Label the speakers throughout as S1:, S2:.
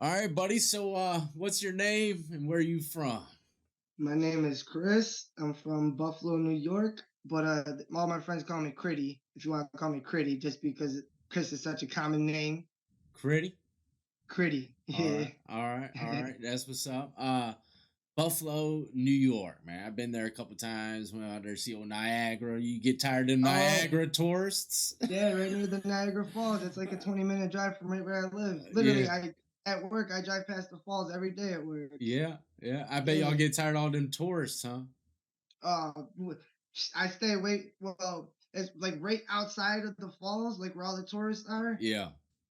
S1: All right, buddy. So, what's your name and where are you from?
S2: My name is Chris. I'm from Buffalo, New York, but all my friends call me Critty. If you want to call me Critty, just because Chris is such a common name.
S1: Critty.
S2: Critty,
S1: All
S2: yeah.
S1: right, all right, all right. That's what's up. Buffalo, New York, man. I've been there a couple times. Went out there to see old Niagara. You get tired of them
S2: Oh,
S1: Niagara tourists?
S2: yeah, right near the Niagara Falls. It's like a 20-minute drive from right where I live.
S1: Yeah,
S2: Literally, I at work I drive past the falls every day at work.
S1: yeah, yeah. I bet y'all
S2: Yeah.
S1: get tired of all them tourists, huh?
S2: W- I stay away. Well, it's like right outside of the falls, like where all the tourists are.
S1: Yeah,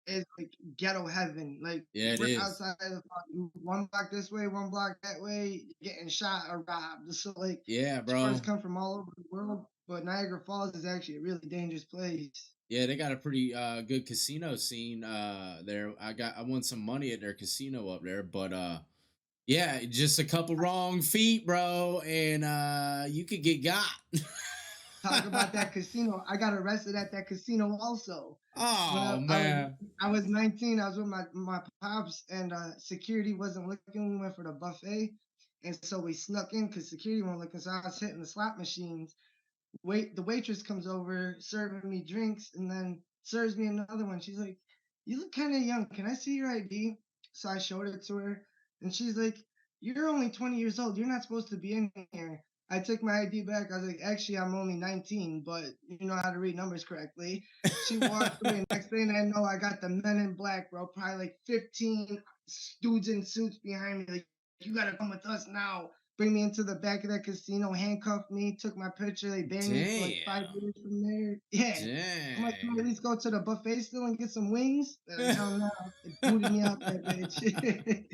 S2: Is like ghetto heaven. Like
S1: yeah, it
S2: we're
S1: is.
S2: outside of one block this way, one block that way, getting shot or robbed. So like
S1: Yeah,
S2: tourists
S1: bro.
S2: come from all over the world, but Niagara Falls is actually a really dangerous place.
S1: Yeah, they got a pretty good casino scene there. I won some money at their casino up there, but yeah, just a couple wrong feet, bro, and you could get got.
S2: Talk about that casino. I got arrested at that casino also. When
S1: Oh
S2: I was
S1: man.
S2: 19, I was with my pops and security wasn't looking. We went for the buffet. And so we snuck in because security wasn't looking. So I was hitting the slot machines. The waitress comes over serving me drinks and then serves me another one. She's like, "You look kind of young. Can I see your ID?" So I showed it to her, and she's like, "You're only 20 years old. You're not supposed to be in here." I took my ID back. I was like, "Actually, I'm only 19, but you know how to read numbers correctly." She walked away. Next thing I know, I got the Men in Black, bro. Probably like 15 dudes in suits behind me. Like, you gotta come with us now. Bring me into the back of that casino, handcuffed me, took my picture. They banned me for like 5 years
S1: Damn.
S2: from there. Yeah. I'm like, can we at
S1: Dang.
S2: least go to the buffet still and get some wings? They're like, hell no. They booted me out that bitch.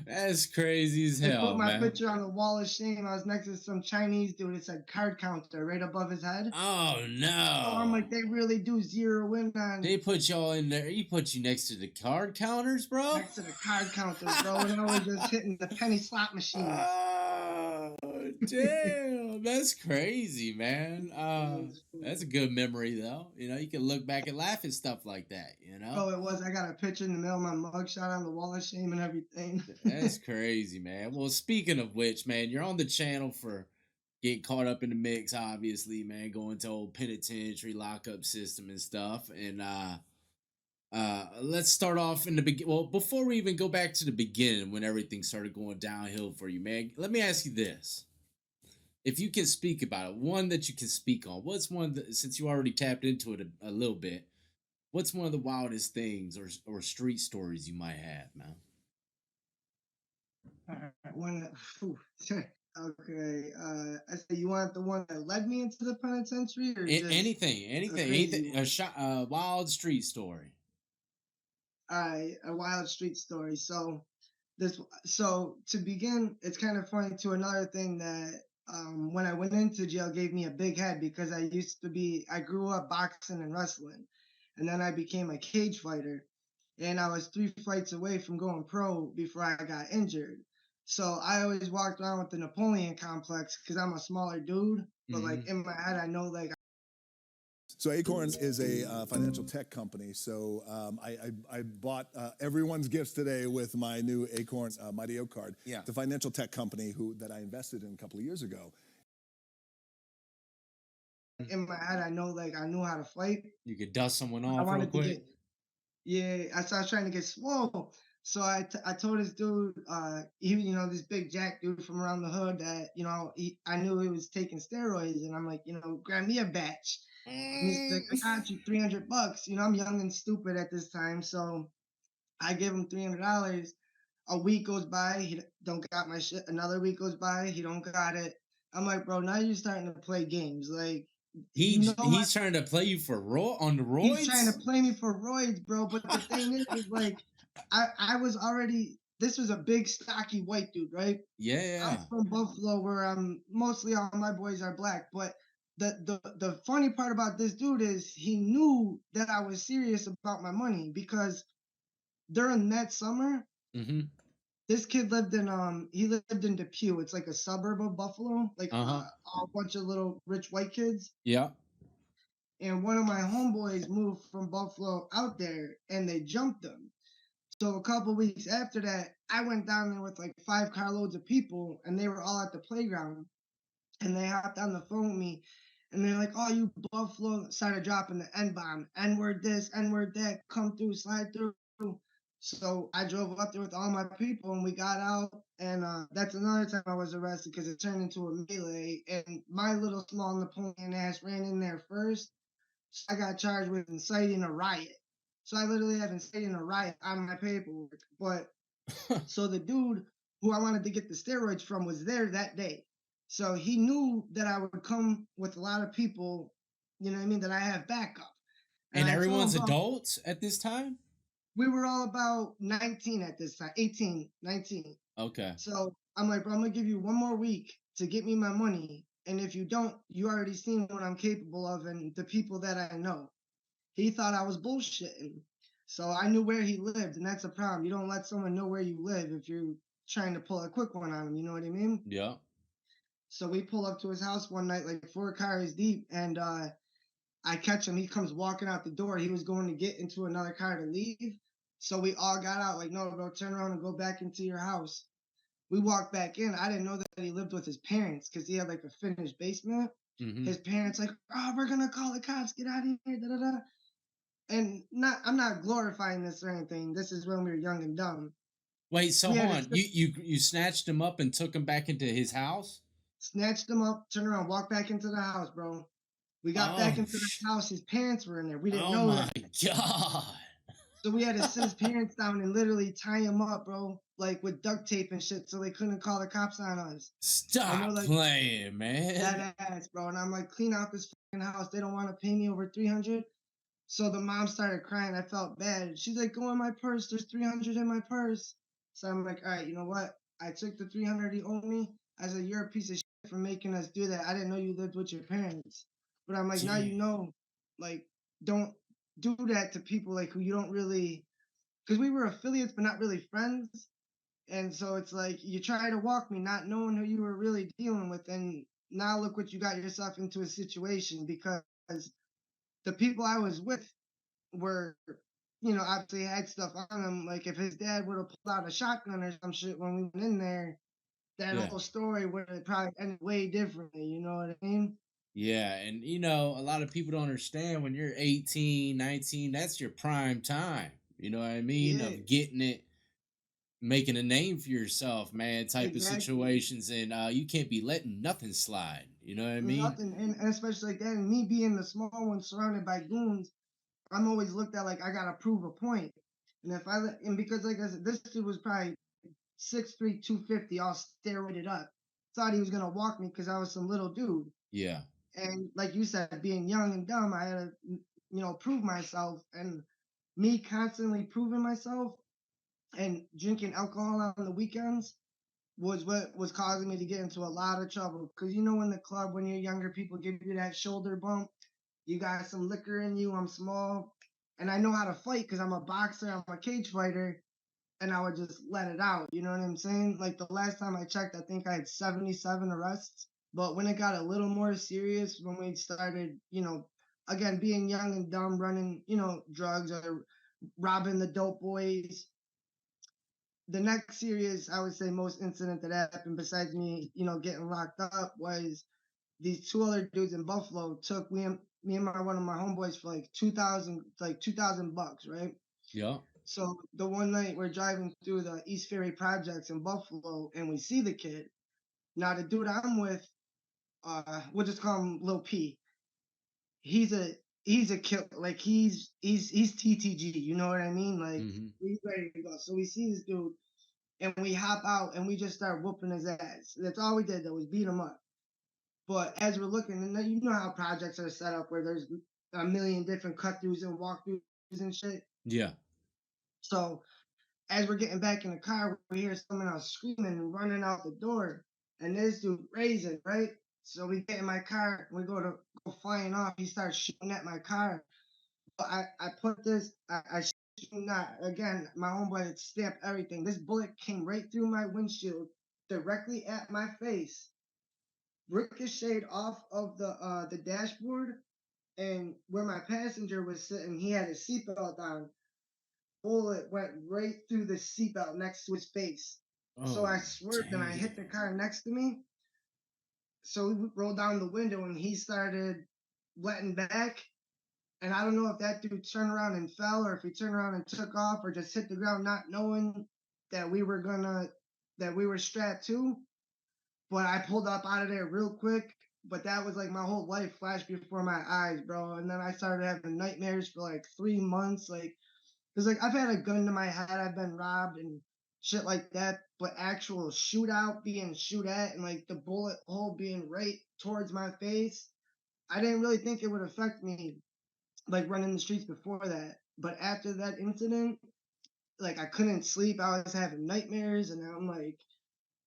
S1: That's crazy as
S2: They put
S1: hell,
S2: my
S1: man.
S2: picture on the wall of shame. I was next to some Chinese dude. It said card counter right above his head.
S1: Oh
S2: So I'm
S1: no.
S2: like, they really do zero in on
S1: They put y'all in there. He put you next to the card counters, bro.
S2: next to the card counter, bro. And I was just hitting the penny slot machines.
S1: Oh, damn. That's crazy, man. That's a good memory, though. You know, you can look back and laugh at stuff like that, you know?
S2: Bro, it was. I got a picture in the middle of my mugshot on the wall of shame and everything.
S1: That's crazy, man. Well, speaking of which, man, you're on the channel for getting caught up in the mix, obviously, man, going to old penitentiary lockup system and stuff. And let's start off in the beginning. Well, before we even go back to the beginning when everything started going downhill for you, man, let me ask you this. If you can speak about it, one that you can speak on, what's one that, since you already tapped into it a little bit, what's one of the wildest things or street stories you might have, man?
S2: One, phew, okay. I say you want the one that led me into the penitentiary, or just
S1: Anything,
S2: a
S1: anything,
S2: crazy
S1: anything,
S2: one?
S1: a wild street story.
S2: A wild street story. So to begin, it's kind of funny to another thing that when I went into jail gave me a big head because I grew up boxing and wrestling, and then I became a cage fighter, and I was 3 fights away from going pro before I got injured. So I always walked around with the Napoleon complex because I'm a smaller dude, but like
S1: Hmm.
S2: in my head, I know like
S3: So Acorn is a financial tech company. So I bought everyone's gifts today with my new Acorn Mighty Oak card.
S1: Yeah.
S3: It's a financial tech company that I invested in a couple of years ago.
S2: in my head, I know like I knew how to fight.
S1: You could dust someone
S2: I
S1: off real
S2: wanted to
S1: quick.
S2: get Yeah, I was trying to get swole. So I told this dude, this big jack dude from around the hood that, I knew he was taking steroids, and I'm like, grab me a batch. And he's like, I got you $300. I'm young and stupid at this time, so I give him $300. A week goes by, he don't got my shit. Another week goes by, he don't got it. I'm like, bro, now you're starting to play games. Like, my
S1: He's trying to play you for on the
S2: he's trying to
S1: roids.
S2: play me for roids, bro. But the thing is like, I was already. This was a big, stocky white dude, right?
S1: Yeah,
S2: I'm
S1: yeah.
S2: from Buffalo, where I'm mostly all my boys are black. But the funny part about this dude is he knew that I was serious about my money because during that summer,
S1: Mm-hmm.
S2: this kid lived in Depew. It's like a suburb of Buffalo, like
S1: Uh-huh.
S2: a bunch of little rich white kids.
S1: Yeah.
S2: And one of my homeboys moved from Buffalo out there, and they jumped him. So a couple weeks after that, I went down there with like 5 carloads of people, and they were all at the playground. And they hopped on the phone with me, and they're like, "Oh, you Buffalo!" Started dropping the N bomb, N word this, N word that, come through, slide through. So I drove up there with all my people, and we got out. And that's another time I was arrested because it turned into a melee. And my little small Napoleon ass ran in there first. So I got charged with inciting a riot. So I literally have inciting a riot on my paperwork. But so the dude who I wanted to get the steroids from was there that day. So he knew that I would come with a lot of people, you know what I mean, that I have backup.
S1: And
S2: I told
S1: everyone's
S2: him, bro,
S1: adults at this time?
S2: we were all about 19 at this time, 18, 19.
S1: Okay.
S2: So I'm like, bro, I'm gonna give you one more week to get me my money. And if you don't, you already seen what I'm capable of and the people that I know. He thought I was bullshitting. So I knew where he lived, and that's a problem. You don't let someone know where you live if you're trying to pull a quick one on him, you know what I mean?
S1: Yeah.
S2: So we pull up to his house one night, like 4 cars deep, and I catch him. He comes walking out the door. He was going to get into another car to leave. So we all got out, like, no, bro, turn around and go back into your house. We walked back in. I didn't know that he lived with his parents because he had like a finished basement.
S1: Mm-hmm.
S2: His parents like, oh, we're gonna call the cops. Get out of here. Da, da, da. And I'm not glorifying this or anything. This is when we were young and dumb.
S1: Wait, so
S2: We
S1: hold
S2: had
S1: on. You snatched him up and took him back into his house?
S2: snatched him up, turned around, walked back into the house, bro. We got back
S1: Oh,
S2: into the house. His parents were in there. We didn't
S1: oh
S2: know
S1: my
S2: that.
S1: God.
S2: So we had to sit his parents down and literally tie him up, bro, like with duct tape and shit, so they couldn't call the cops on us. And we're
S1: Stop
S2: like,
S1: playing, man.
S2: that ass, bro. And I'm like, clean out this fucking house. They don't want to pay me over 300. So the mom started crying. I felt bad. She's like, go in my purse. There's 300 in my purse. So I'm like, all right, you know what? I took the 300 he owed me. I said, you're a piece of shit for making us do that. I didn't know you lived with your parents. But I'm like, now you know, like, don't do that to people like who you don't really, because we were affiliates but not really friends. And so it's like you try to walk me not knowing who you were really dealing with. And now look what you got yourself into a situation because the people I was with were, you know, obviously had stuff on them. Like if his dad would have pulled out a shotgun or some shit when we went in there, that
S1: Yeah.
S2: whole story would have probably ended way differently. You know what I mean?
S1: Yeah, and you know, a lot of people don't understand when you're 18, 19, that's your prime time. You know what I mean?
S2: Yeah,
S1: Of getting it, making a name for yourself, man, type of
S2: exactly.
S1: situations. And you can't be letting nothing slide. You know what I mean?
S2: Nothing, and especially like that, and me being the small one surrounded by goons, I'm always looked at like I gotta prove a point. And if I and because like I said, this dude was probably 6'3", 250, all steroided up. Thought he was gonna walk me because I was some little dude.
S1: Yeah.
S2: And like you said, being young and dumb, I had to, you know, prove myself. And me constantly proving myself and drinking alcohol on the weekends was what was causing me to get into a lot of trouble. Because you know, in the club, when you're younger, people give you that shoulder bump. You got some liquor in you. I'm small, and I know how to fight because I'm a boxer. I'm a cage fighter, and I would just let it out. You know what I'm saying? Like the last time I checked, I think I had 77 arrests. But when it got a little more serious, when we started, you know, again being young and dumb, running, you know, drugs or robbing the dope boys. The next serious, I would say, most incident that happened besides me, you know, getting locked up was these two other dudes in Buffalo took me and my one of my homeboys for like 2,000 bucks, right?
S1: Yeah.
S2: So the one night we're driving through the East Ferry projects in Buffalo and we see the kid. Now the dude I'm with, we'll just call him Lil P. He's a kill, like he's TTG, you know what I mean? Like
S1: Mm-hmm.
S2: he's ready to go. So we see this dude and we hop out and we just start whooping his ass. That's all we did though, was beat him up. But as we're looking, and you know how projects are set up where there's a million different cut throughs and walkthroughs and shit.
S1: Yeah.
S2: So as we're getting back in the car, we hear someone else screaming and running out the door, and this dude raising, right? So we get in my car, we go flying off. He starts shooting at my car. But I put this, I shoot not again. My homeboy had stamped everything. This bullet came right through my windshield, directly at my face, ricocheted off of the dashboard, and where my passenger was sitting, he had his seatbelt on. bullet went right through the seatbelt next to his face. So I
S1: Oh,
S2: swerved and I hit the
S1: damn.
S2: car next to me. So we rolled down the window and he started letting back. And I don't know if that dude turned around and fell or if he turned around and took off or just hit the ground not knowing that we were strapped too. But I pulled up out of there real quick. But that was like my whole life flashed before my eyes, bro. And then I started having nightmares for like 3 months. Like, because like I've had a gun to my head, I've been robbed and shit like that. But actual shootout being shoot at and like the bullet hole being right towards my face, I didn't really think it would affect me like running the streets before that. But after that incident, like I couldn't sleep. I was having nightmares, and I'm like,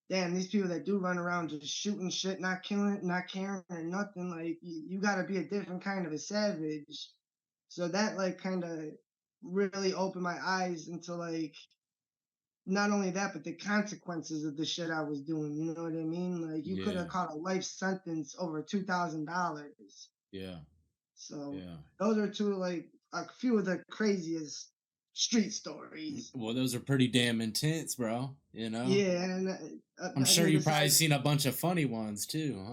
S2: damn, these people that do run around just shooting shit, not killing, not caring or nothing. Like you got to be a different kind of a savage. So that like kind of really opened my eyes into like not only that, but the consequences of the shit I was doing. You know what I mean? Like you could
S1: Yeah.
S2: have caught a life sentence over $2,000.
S1: Yeah.
S2: So
S1: Yeah.
S2: those are two like a few of the craziest street stories.
S1: Well, those are pretty damn intense, bro. You know?
S2: Yeah, and
S1: I'm
S2: I
S1: sure
S2: mean,
S1: you probably
S2: besides,
S1: seen a bunch of funny ones too,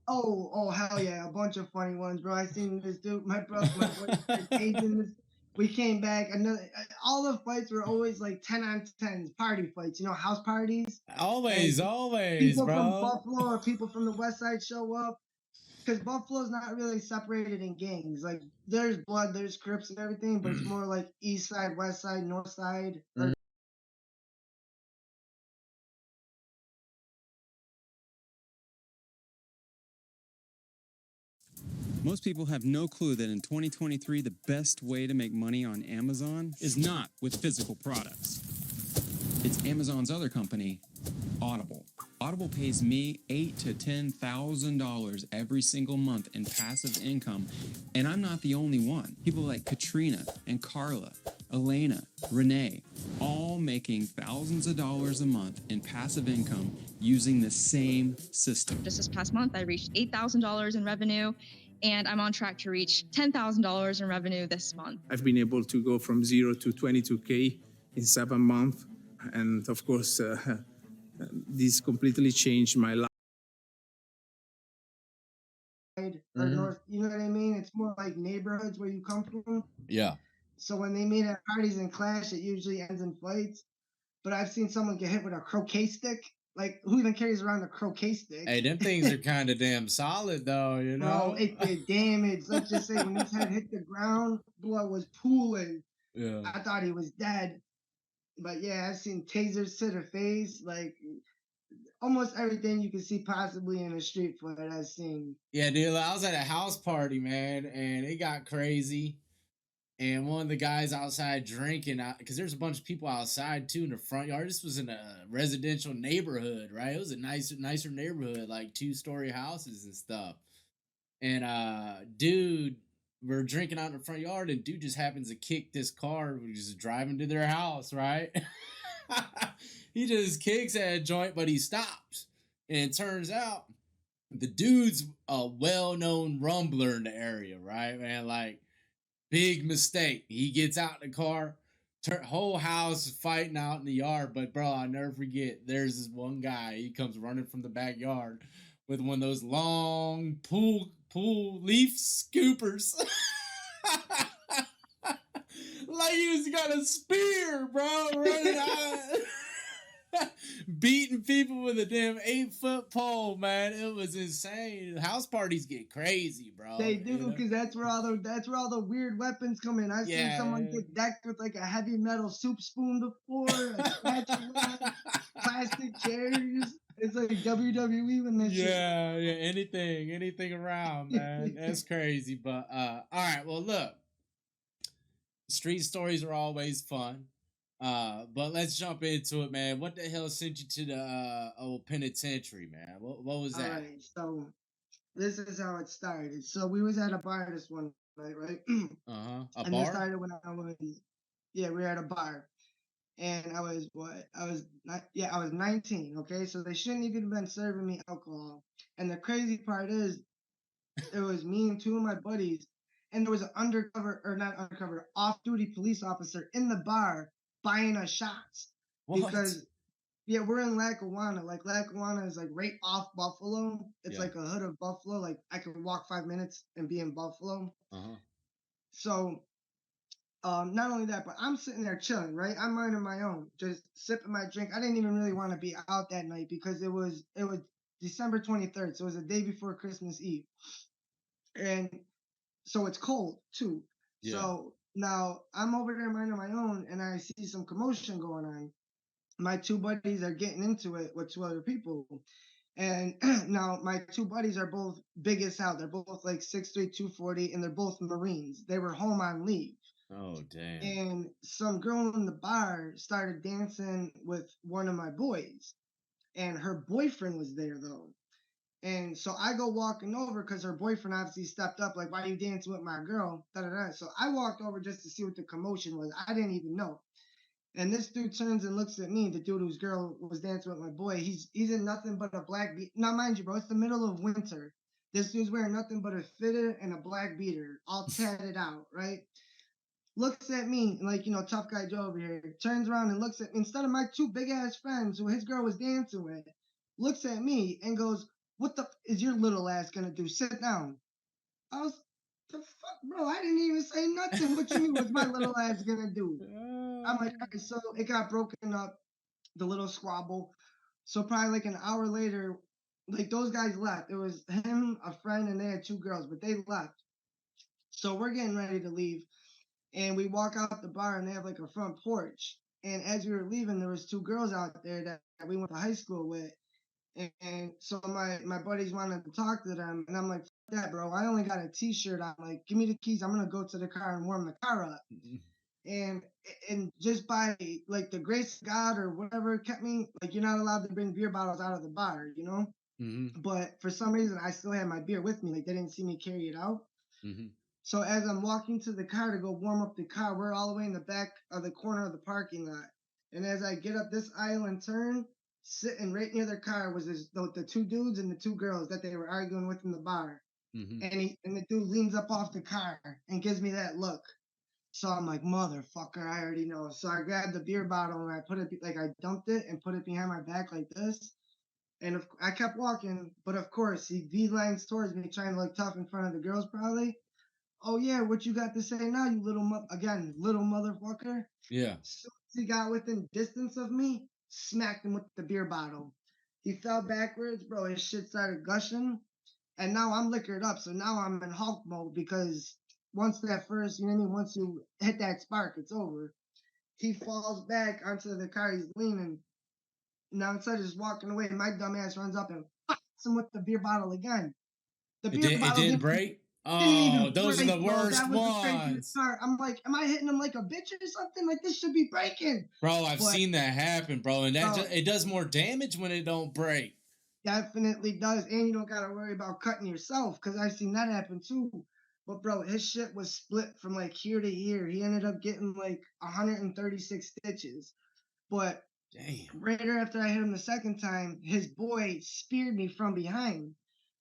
S2: oh, hell yeah, a bunch of funny ones, bro. I seen this dude, my boy started
S1: huh?
S2: tasing this. We came back, another. All the fights were always like 10 on 10s, party fights, house parties, and
S1: Always,
S2: people from
S1: bro.
S2: Buffalo or people from the West Side show up. Because Buffalo's not really separated in gangs. Like there's blood, there's Crips and everything, but it's more like East Side, West Side, North Side. Or
S4: Most people have no clue that in 2023, the best way to make money on Amazon is not with physical products. It's Amazon's other company, Audible. Audible pays me $8,000 to $10,000 every single month in passive income, and I'm not the only one. People like Katrina and Carla, Elena, Renee, all making thousands of dollars a month in passive income using the same system.
S5: Just this past month, I reached $8,000 in revenue, and I'm on track to reach $10,000 in revenue this month.
S6: I've been able to go from 0 to 22K in 7 months. And of course, this completely changed my life.
S2: or North, you know what I mean? It's more like neighborhoods where you come from.
S1: Yeah.
S2: So when they meet at parties and clash, it usually ends in fights. But I've seen someone get hit with a croquet stick. Like, who even carries around a croquet stick?
S1: Hey, them things are kind of damn solid, though. You know.
S2: Bro, it did damage. Let's just say when his head hit the ground, blood was pooling.
S1: Yeah.
S2: I thought he was dead. But yeah, I've seen tasers to the face, like almost everything you can see possibly in a street fight I've seen.
S1: Yeah, dude. I was at a house party, man, and it got crazy. And one of the guys outside drinking, because there's a bunch of people outside too in the front yard. This was in a residential neighborhood, right? It was a nicer neighborhood, like 2-story houses and stuff. And dude, we're drinking out in the front yard, and dude just happens to kick this car, which is driving to their house, right? He just kicks at a joint, but he stops. And it turns out the dude's a well-known rumbler in the area, right, man? Like, big mistake. He gets out the car, whole house is fighting out in the yard. But bro, I'll never forget. There's this one guy. He comes running from the backyard with one of those long pool leaf scoopers. Like he's got a spear, bro, running out. Beating people with a damn 8-foot pole, man. It was insane. House parties get crazy, bro.
S2: They do, because that's where all the weird weapons come in. I've seen someone get decked with like a heavy metal soup spoon before, a spatula, plastic chairs. It's like WWE when that shit.
S1: Yeah, anything around, man. That's crazy. But all right, well, look, street stories are always fun. But let's jump into it, man. What the hell sent you to the old penitentiary, man? What was that?
S2: All right, so this is how it started. So we was at a bar this one night, right?
S1: A
S2: and
S1: bar?
S2: this started when I was, we were at a bar, and I was I was 19. Okay, so they shouldn't even been serving me alcohol. And the crazy part is, it was me and two of my buddies, and there was an off-duty police officer in the bar buying us shots
S1: What?
S2: because yeah, we're in Lackawanna. Like Lackawanna is like right off Buffalo. It's
S1: Yeah.
S2: like a hood of Buffalo. Like I can walk 5 minutes and be in Buffalo.
S1: Uh-huh.
S2: So not only that, but I'm sitting there chilling, right? I'm minding my own, just sipping my drink. I didn't even really want to be out that night because it was December 23rd, so it was the day before Christmas Eve, and so it's cold too.
S1: Yeah.
S2: So now I'm over there minding my own, and I see some commotion going on. My two buddies are getting into it with two other people. And now my two buddies are both big as hell. They're both like 6'3", 240, and they're both Marines. They were home on leave.
S1: Oh, damn.
S2: And some girl in the bar started dancing with one of my boys. And her boyfriend was there though. And so I go walking over because her boyfriend obviously stepped up, like, why are you dancing with my girl? Da, da, da. So I walked over just to see what the commotion was. I didn't even know. And this dude turns and looks at me, the dude whose girl was dancing with my boy. He's in nothing but a black beater. Now, mind you, bro, it's the middle of winter. This dude's wearing nothing but a fitted and a black beater, all tatted out, right? Looks at me, like, tough guy Joe over here, turns around and looks at me. Instead of my two big-ass friends who his girl was dancing with, looks at me and goes, what the is your little ass gonna do? Sit down. I was, the fuck, bro? I didn't even say nothing. What you mean? What's my little ass gonna do? I'm like, all right, so it got broken up, the little squabble. So probably like an hour later, like those guys left. It was him, a friend, and they had two girls, but they left. So we're getting ready to leave, and we walk out the bar, and they have like a front porch. And as we were leaving, there was two girls out there that we went to high school with. And so my buddies wanted to talk to them, and I'm like, fuck that, bro. I only got a t-shirt on. Like, give me the keys. I'm gonna go to the car and warm the car up. And just by like the grace of God or whatever kept me, like, you're not allowed to bring beer bottles out of the bar,
S1: Mm-hmm.
S2: But for some reason, I still had my beer with me. Like, they didn't see me carry it out.
S1: Mm-hmm.
S2: So as I'm walking to the car to go warm up the car, we're all the way in the back of the corner of the parking lot. And as I get up this aisle and turn, sitting right near their car was the two dudes and the two girls that they were arguing with in the bar.
S1: Mm-hmm.
S2: And the dude leans up off the car and gives me that look. So I'm like, motherfucker, I already know. So I grabbed the beer bottle and I put it, like, I dumped it and put it behind my back like this. And I kept walking, but of course, he beelines towards me, trying to look tough in front of the girls, probably. Oh, yeah, what you got to say now, you little motherfucker?
S1: Yeah.
S2: So he got within distance of me, smacked him with the beer bottle. He fell backwards, bro. His shit started gushing. And now I'm liquored up. So now I'm in Hulk mode because once that first, once you hit that spark, it's over. He falls back onto the car. He's leaning. Now instead of just walking away, my dumb ass runs up and fucks him with the beer bottle again. The beer bottle
S1: didn't break?
S2: didn't even
S1: Oh, those
S2: break,
S1: are the
S2: bro.
S1: worst
S2: That was the craziest
S1: ones.
S2: part. I'm like, am I hitting him like a bitch or something? Like, this should be breaking.
S1: Bro, I've seen that happen, bro. And that
S2: Bro.
S1: it does more damage when it don't break.
S2: Definitely does. And you don't got to worry about cutting yourself because I've seen that happen too. But, bro, his shit was split from like here to here. He ended up getting like 136 stitches. But
S1: Damn.
S2: right after I hit him the second time, his boy speared me from behind.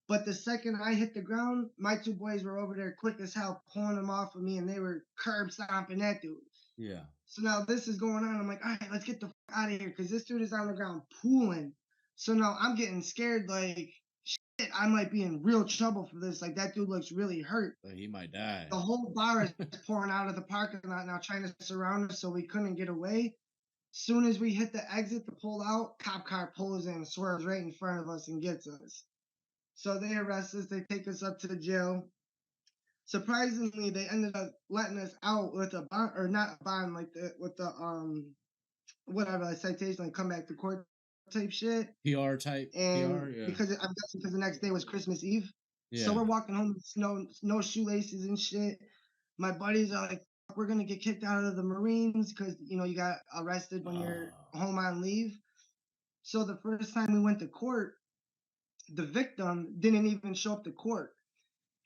S2: But the second I hit the ground, my two boys were over there quick as hell, pulling him off of me, and they were curb stomping that dude.
S1: Yeah.
S2: So now this is going on. I'm like, all right, let's get the fuck out of here because this dude is on the ground pooling. So now I'm getting scared, like, shit, I might be in real trouble for this. Like, that dude looks really hurt.
S1: But he might die.
S2: The whole bar is pouring out of the parking lot now, trying to surround us so we couldn't get away. Soon as we hit the exit to pull out, cop car pulls in, swerves right in front of us and gets us. So they arrest us. They take us up to the jail. Surprisingly, they ended up letting us out with a bond, or not a bond, like with the whatever, like citation, like come back to court type shit.
S1: PR type.
S2: And
S1: PR, yeah.
S2: because I'm guessing because the next day was Christmas Eve.
S1: Yeah.
S2: So we're walking home with no shoelaces and shit. My buddies are like, we're gonna get kicked out of the Marines because you got arrested when you're home on leave. So the first time we went to court, the victim didn't even show up to court.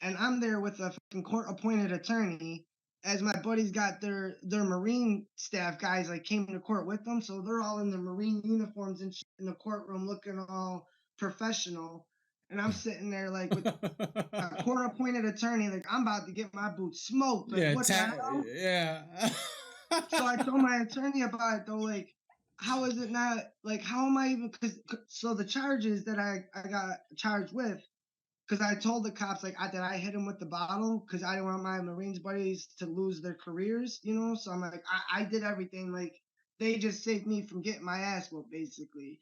S2: And I'm there with a fucking court-appointed attorney as my buddies got their Marine staff guys, like, came to court with them. So they're all in their Marine uniforms and shit in the courtroom looking all professional. And I'm sitting there, like, with a court-appointed attorney, like, I'm about to get my boots smoked. Like,
S1: Yeah,
S2: what the hell?
S1: yeah.
S2: So I told my attorney about it though, like, how is it not like how am I even so the charges that I got charged with, because I told the cops like that I hit him with the bottle because I didn't want my Marines buddies to lose their careers, you know. So I'm like, I did everything. Like they just saved me from getting my ass whooped, basically.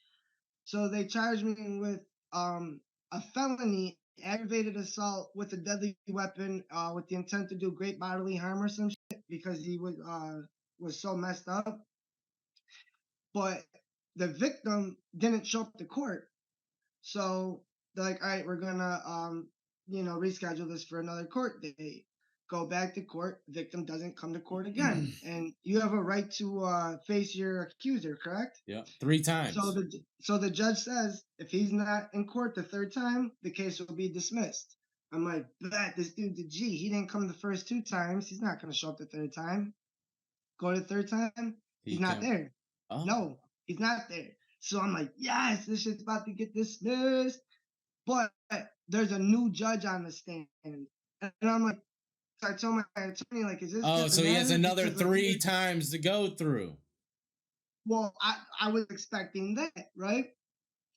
S2: So they charged me with a felony, aggravated assault with a deadly weapon, with the intent to do great bodily harm or some shit because he was so messed up. But the victim didn't show up to court. So they're like, all right, we're gonna reschedule this for another court date. Go back to court. Victim doesn't come to court again, and you have a right to face your accuser, correct?
S1: Yeah, 3 times.
S2: So the judge says if he's not in court the third time, the case will be dismissed. I'm like, bet this dude's a G. He didn't come the first 2 times. He's not gonna show up the third time. Go the third time, he's not there.
S1: Oh.
S2: No, he's not there. So I'm like, yes, this shit's about to get dismissed. But there's a new judge on the stand. And I'm like, so I told my attorney, like, is this?
S1: Oh, so he has another 3 times to go through.
S2: Well, I was expecting that, right?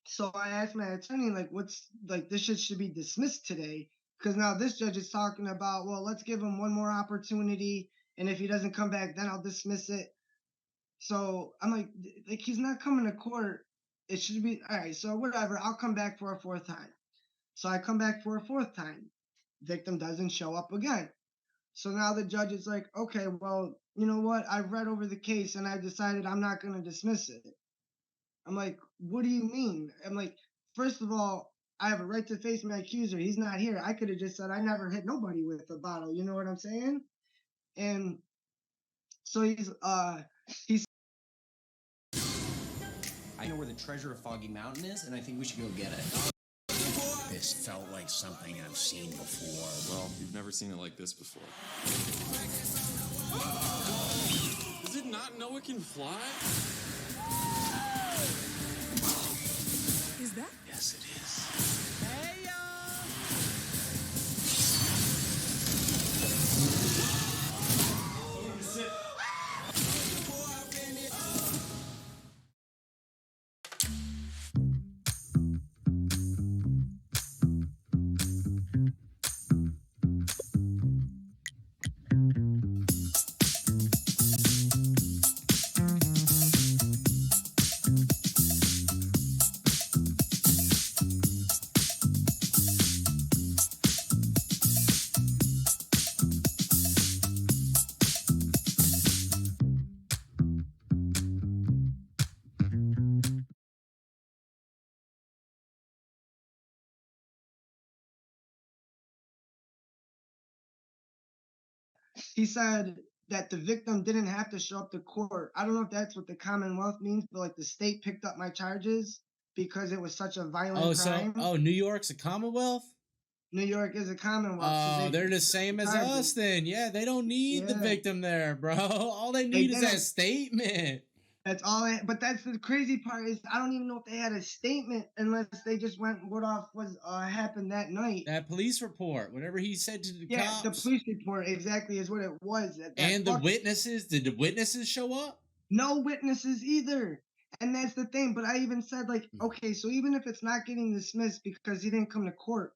S2: So I asked my attorney, like, what's like this shit should be dismissed today. Because now this judge is talking about, well, let's give him one more opportunity. And if he doesn't come back, then I'll dismiss it. So I'm like he's not coming to court. It should be all right. So whatever. I'll come back for a 4th time. So I come back for a 4th time. Victim doesn't show up again. So now the judge is like, okay, well, you know what? I've read over the case and I decided I'm not going to dismiss it. I'm like, what do you mean? I'm like, first of all, I have a right to face my accuser. He's not here. I could have just said I never hit nobody with a bottle. You know what I'm saying? And so he's
S7: I know where the treasure of Foggy Mountain is, and I think we should go get it.
S8: This felt like something I've seen before.
S9: Well, you've never seen it like this before. Does it not know it can fly?
S10: Is that?
S8: Yes, it is.
S10: Hey, y'all!
S2: he said that the victim didn't have to show up to court. I don't know if that's what the Commonwealth means, but like the state picked up my charges because it was such a violent crime.
S1: New York's a Commonwealth?
S2: New York is a Commonwealth.
S1: Oh, they're the same as us then. Yeah, they don't need the victim there, bro. All they need is that statement.
S2: That's all. But that's the crazy part is I don't even know if they had a statement unless they just went what off was happened that night.
S1: That police report, whatever he said to the
S2: Yeah,
S1: cops.
S2: the police report exactly is what it was.
S1: And the witnesses, did the witnesses show up?
S2: No witnesses either. And that's the thing. But I even said like, okay, so even if it's not getting dismissed because he didn't come to court,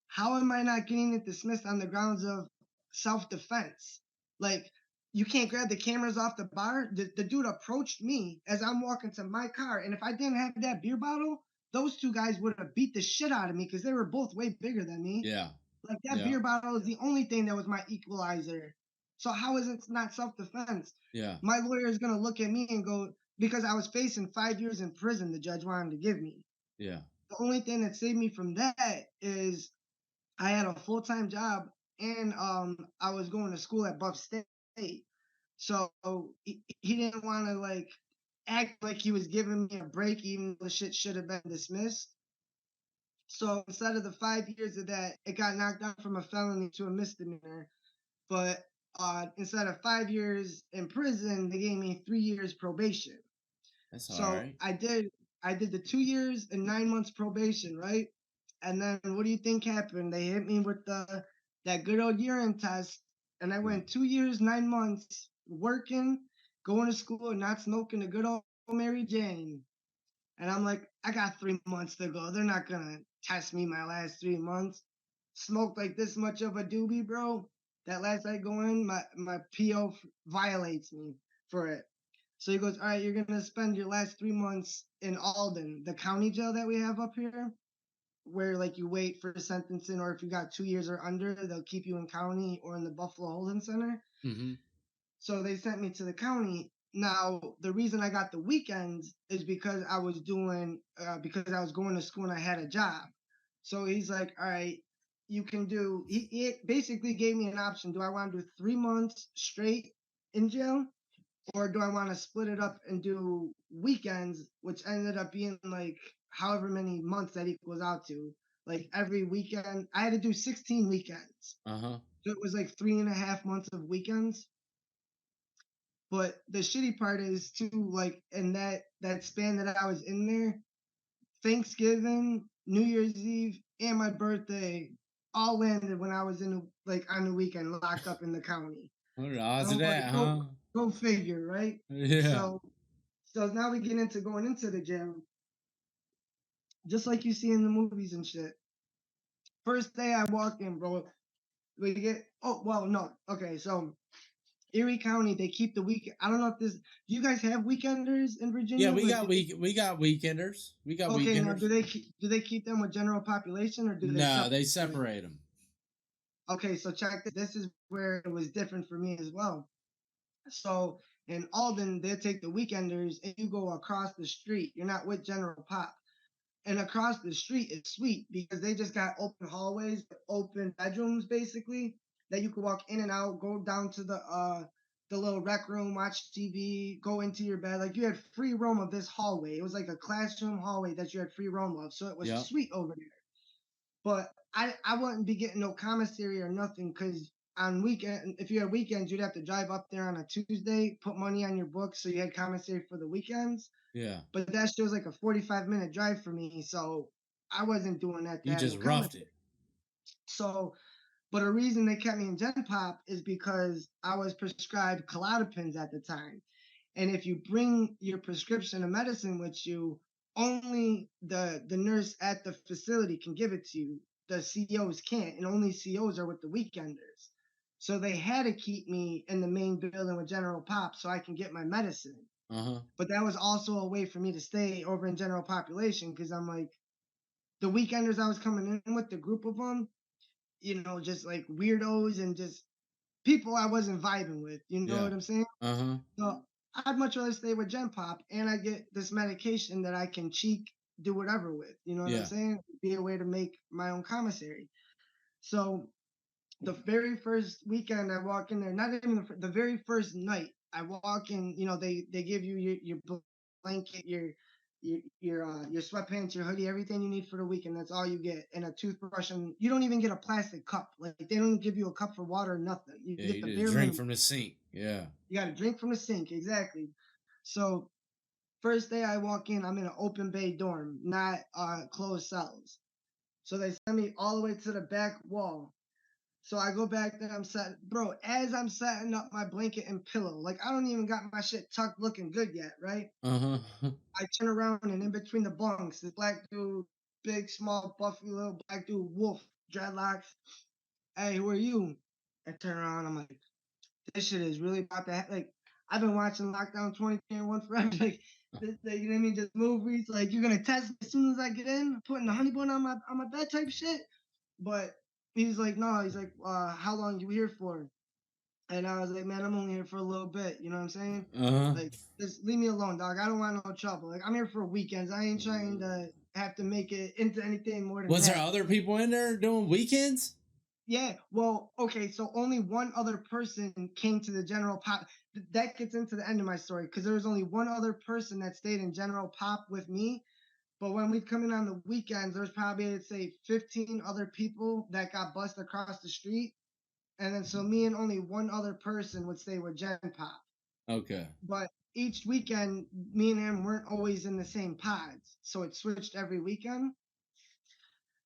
S2: how am I not getting it dismissed on the grounds of self-defense? Like, you can't grab the cameras off the bar. The dude approached me as I'm walking to my car. And if I didn't have that beer bottle, those 2 guys would have beat the shit out of me because they were both way bigger than me.
S1: Yeah.
S2: Like, that beer bottle is the only thing that was my equalizer. So how is it not self-defense?
S1: Yeah.
S2: My lawyer is going to look at me and go, because I was facing 5 years in prison the judge wanted to give me.
S1: Yeah.
S2: The only thing that saved me from that is I had a full-time job and I was going to school at Buff State. So he didn't want to like act like he was giving me a break even though the shit should have been dismissed. So instead of the 5 years of that, it got knocked down from a felony to a misdemeanor. But instead of 5 years in prison, they gave me 3 years probation.
S1: That's
S2: all
S1: right.
S2: I did the 2 years and 9 months probation, right? And then what do you think happened? They hit me with that good old urine test, and I went 2 years, 9 months working going to school and not smoking a good old Mary Jane. And I'm like, I got 3 months to go. They're not gonna test me my last 3 months. Smoked like this much of a doobie, bro. That last night going, my PO violates me for it. So he goes, all right, you're gonna spend your last 3 months in Alden, the county jail that we have up here, where like you wait for sentencing, or if you got 2 years or under, they'll keep you in county or in the Buffalo Holding Center.
S1: Mm-hmm.
S2: So they sent me to the county. Now, the reason I got the weekends is because I was going to school and I had a job. So he's like, all right, you can do, he basically gave me an option. Do I want to do 3 months straight in jail? Or do I want to split it up and do weekends, which ended up being like however many months that equals out to. Like every weekend, I had to do 16 weekends.
S1: Uh-huh.
S2: So it was like 3.5 months of weekends. But the shitty part is too, like in that span that I was in there, Thanksgiving, New Year's Eve, and my birthday all landed when I was in like on the weekend locked up in the county.
S1: What are the odds of
S2: I'm
S1: that,
S2: like,
S1: huh?
S2: Go figure, right?
S1: Yeah.
S2: So now we get into going into the jail, just like you see in the movies and shit. First day I walk in, bro, we get. Oh well, no, okay. So Erie County, they keep the week. I don't know if this. Do you guys have weekenders in Virginia?
S1: Yeah, we
S2: Like,
S1: got we got weekenders. We got
S2: okay, now
S1: weekenders.
S2: do they keep them with general population or do they?
S1: No, they separate them.
S2: Okay, so check this. This is where it was different for me as well. So in Alden, they take the weekenders and you go across the street. You're not with general pop. And across the street is sweet because they just got open hallways, open bedrooms basically that you could walk in and out, go down to the little rec room, watch TV, go into your bed. Like you had free roam of this hallway. It was like a classroom hallway that you had free roam of. So it was sweet over there. But I wouldn't be getting no commissary or nothing because on weekend, if you had weekends, you'd have to drive up there on a Tuesday, put money on your books so you had commissary for the weekends.
S1: Yeah.
S2: But that shit was like a 45-minute drive for me, so I wasn't doing that.
S1: You just roughed it.
S2: So, but a reason they kept me in Gen Pop is because I was prescribed Klonopins at the time. And if you bring your prescription of medicine with you, only the nurse at the facility can give it to you. The COs can't, and only COs are with the weekenders. So they had to keep me in the main building with General Pop so I can get my medicine.
S1: Uh-huh.
S2: But that was also a way for me to stay over in general population because I'm like, the weekenders I was coming in with, the group of them, you know, just like weirdos and just people I wasn't vibing with. You know what I'm saying?
S1: Uh-huh.
S2: So I'd much rather stay with Gen Pop and I get this medication that I can cheek, do whatever with. You know what I'm saying? Be a way to make my own commissary. So the very first weekend I walk in there, not even the very first night I walk in, you know, they give you your blanket, your sweatpants, your hoodie, everything you need for the weekend. That's all you get, and a toothbrush, and you don't even get a plastic cup. Like they don't give you a cup for water or nothing. You get the
S1: you drink from the sink. Yeah.
S2: You got to drink from the sink, exactly. So first day I walk in, I'm in an open bay dorm, not closed cells. So they send me all the way to the back wall. So I go back there, I'm set, bro, as I'm setting up my blanket and pillow, like I don't even got my shit tucked looking good yet, right?
S1: Uh-huh.
S2: I turn around and in between the bunks, this black dude, big, small, buffy little black dude, wolf, dreadlocks. Hey, who are you? I turn around, I'm like, this shit is really about to like, I've been watching Lockdown 2021 forever. Like, you know what I mean? Just movies. Like, you're gonna test me as soon as I get in, putting the honey bun on my bed type shit. But he's like, no, he's like, how long you here for? And I was like, man, I'm only here for a little bit. You know what I'm saying?
S1: Uh-huh.
S2: Like, just leave me alone, dog. I don't want no trouble. Like, I'm here for weekends. I ain't trying to have to make it into anything more than
S1: Was
S2: that.
S1: there other people in there doing weekends?
S2: Yeah, well, okay, so only one other person came to the general pop. That gets into the end of my story because there was only one other person that stayed in general pop with me. But when we'd come in on the weekends, there's probably, I'd say, 15 other people that got bussed across the street. And then so me and only one other person would stay with Gen Pop.
S1: Okay.
S2: But each weekend, me and him weren't always in the same pods. So it switched every weekend.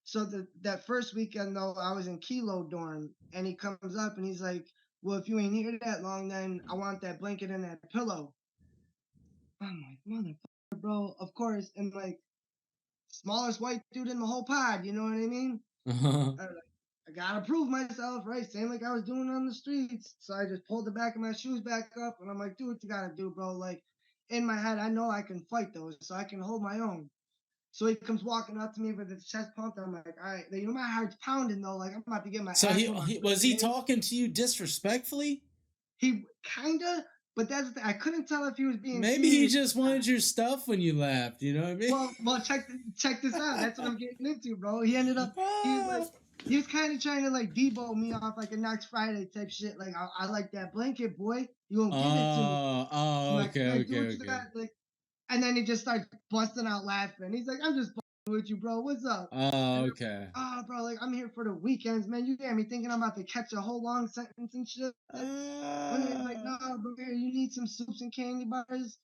S2: So that first weekend though, I was in Kilo dorm, and he comes up and he's like, well, if you ain't here that long, then I want that blanket and that pillow. I'm like, motherfucker, bro. Of course, and like smallest white dude in the whole pod. You know what I mean?
S1: Uh-huh.
S2: I gotta prove myself, right? Same like I was doing on the streets. So I just pulled the back of my shoes back up, and I'm like, do what you gotta do, bro. Like in my head, I know I can fight those, so I can hold my own. So he comes walking up to me with his chest pumped. I'm like, all right, you know my heart's pounding though. Like I'm about to get my
S1: So
S2: ass.
S1: he was he talking to you disrespectfully?
S2: He kinda, but that's the thing. I couldn't tell if he was being
S1: Maybe he
S2: serious.
S1: just wanted your stuff when you left. You know what I mean?
S2: Well, check this out. That's what I'm getting into, bro. He ended up, he was kind of trying to like debo me off like a next Friday type shit. Like I like that blanket, boy. You gonna give it to me? I'm like,
S1: Okay,
S2: "Can I do
S1: okay,
S2: what you
S1: okay.
S2: got?" Like, and then he just starts busting out laughing. He's like, I'm just with you, bro. What's up?
S1: Okay.
S2: Oh, bro, like I'm here for the weekends, man. You got me thinking I'm about to catch a whole long sentence and shit. When he's like, no, bro, here, you need some soups and candy bars.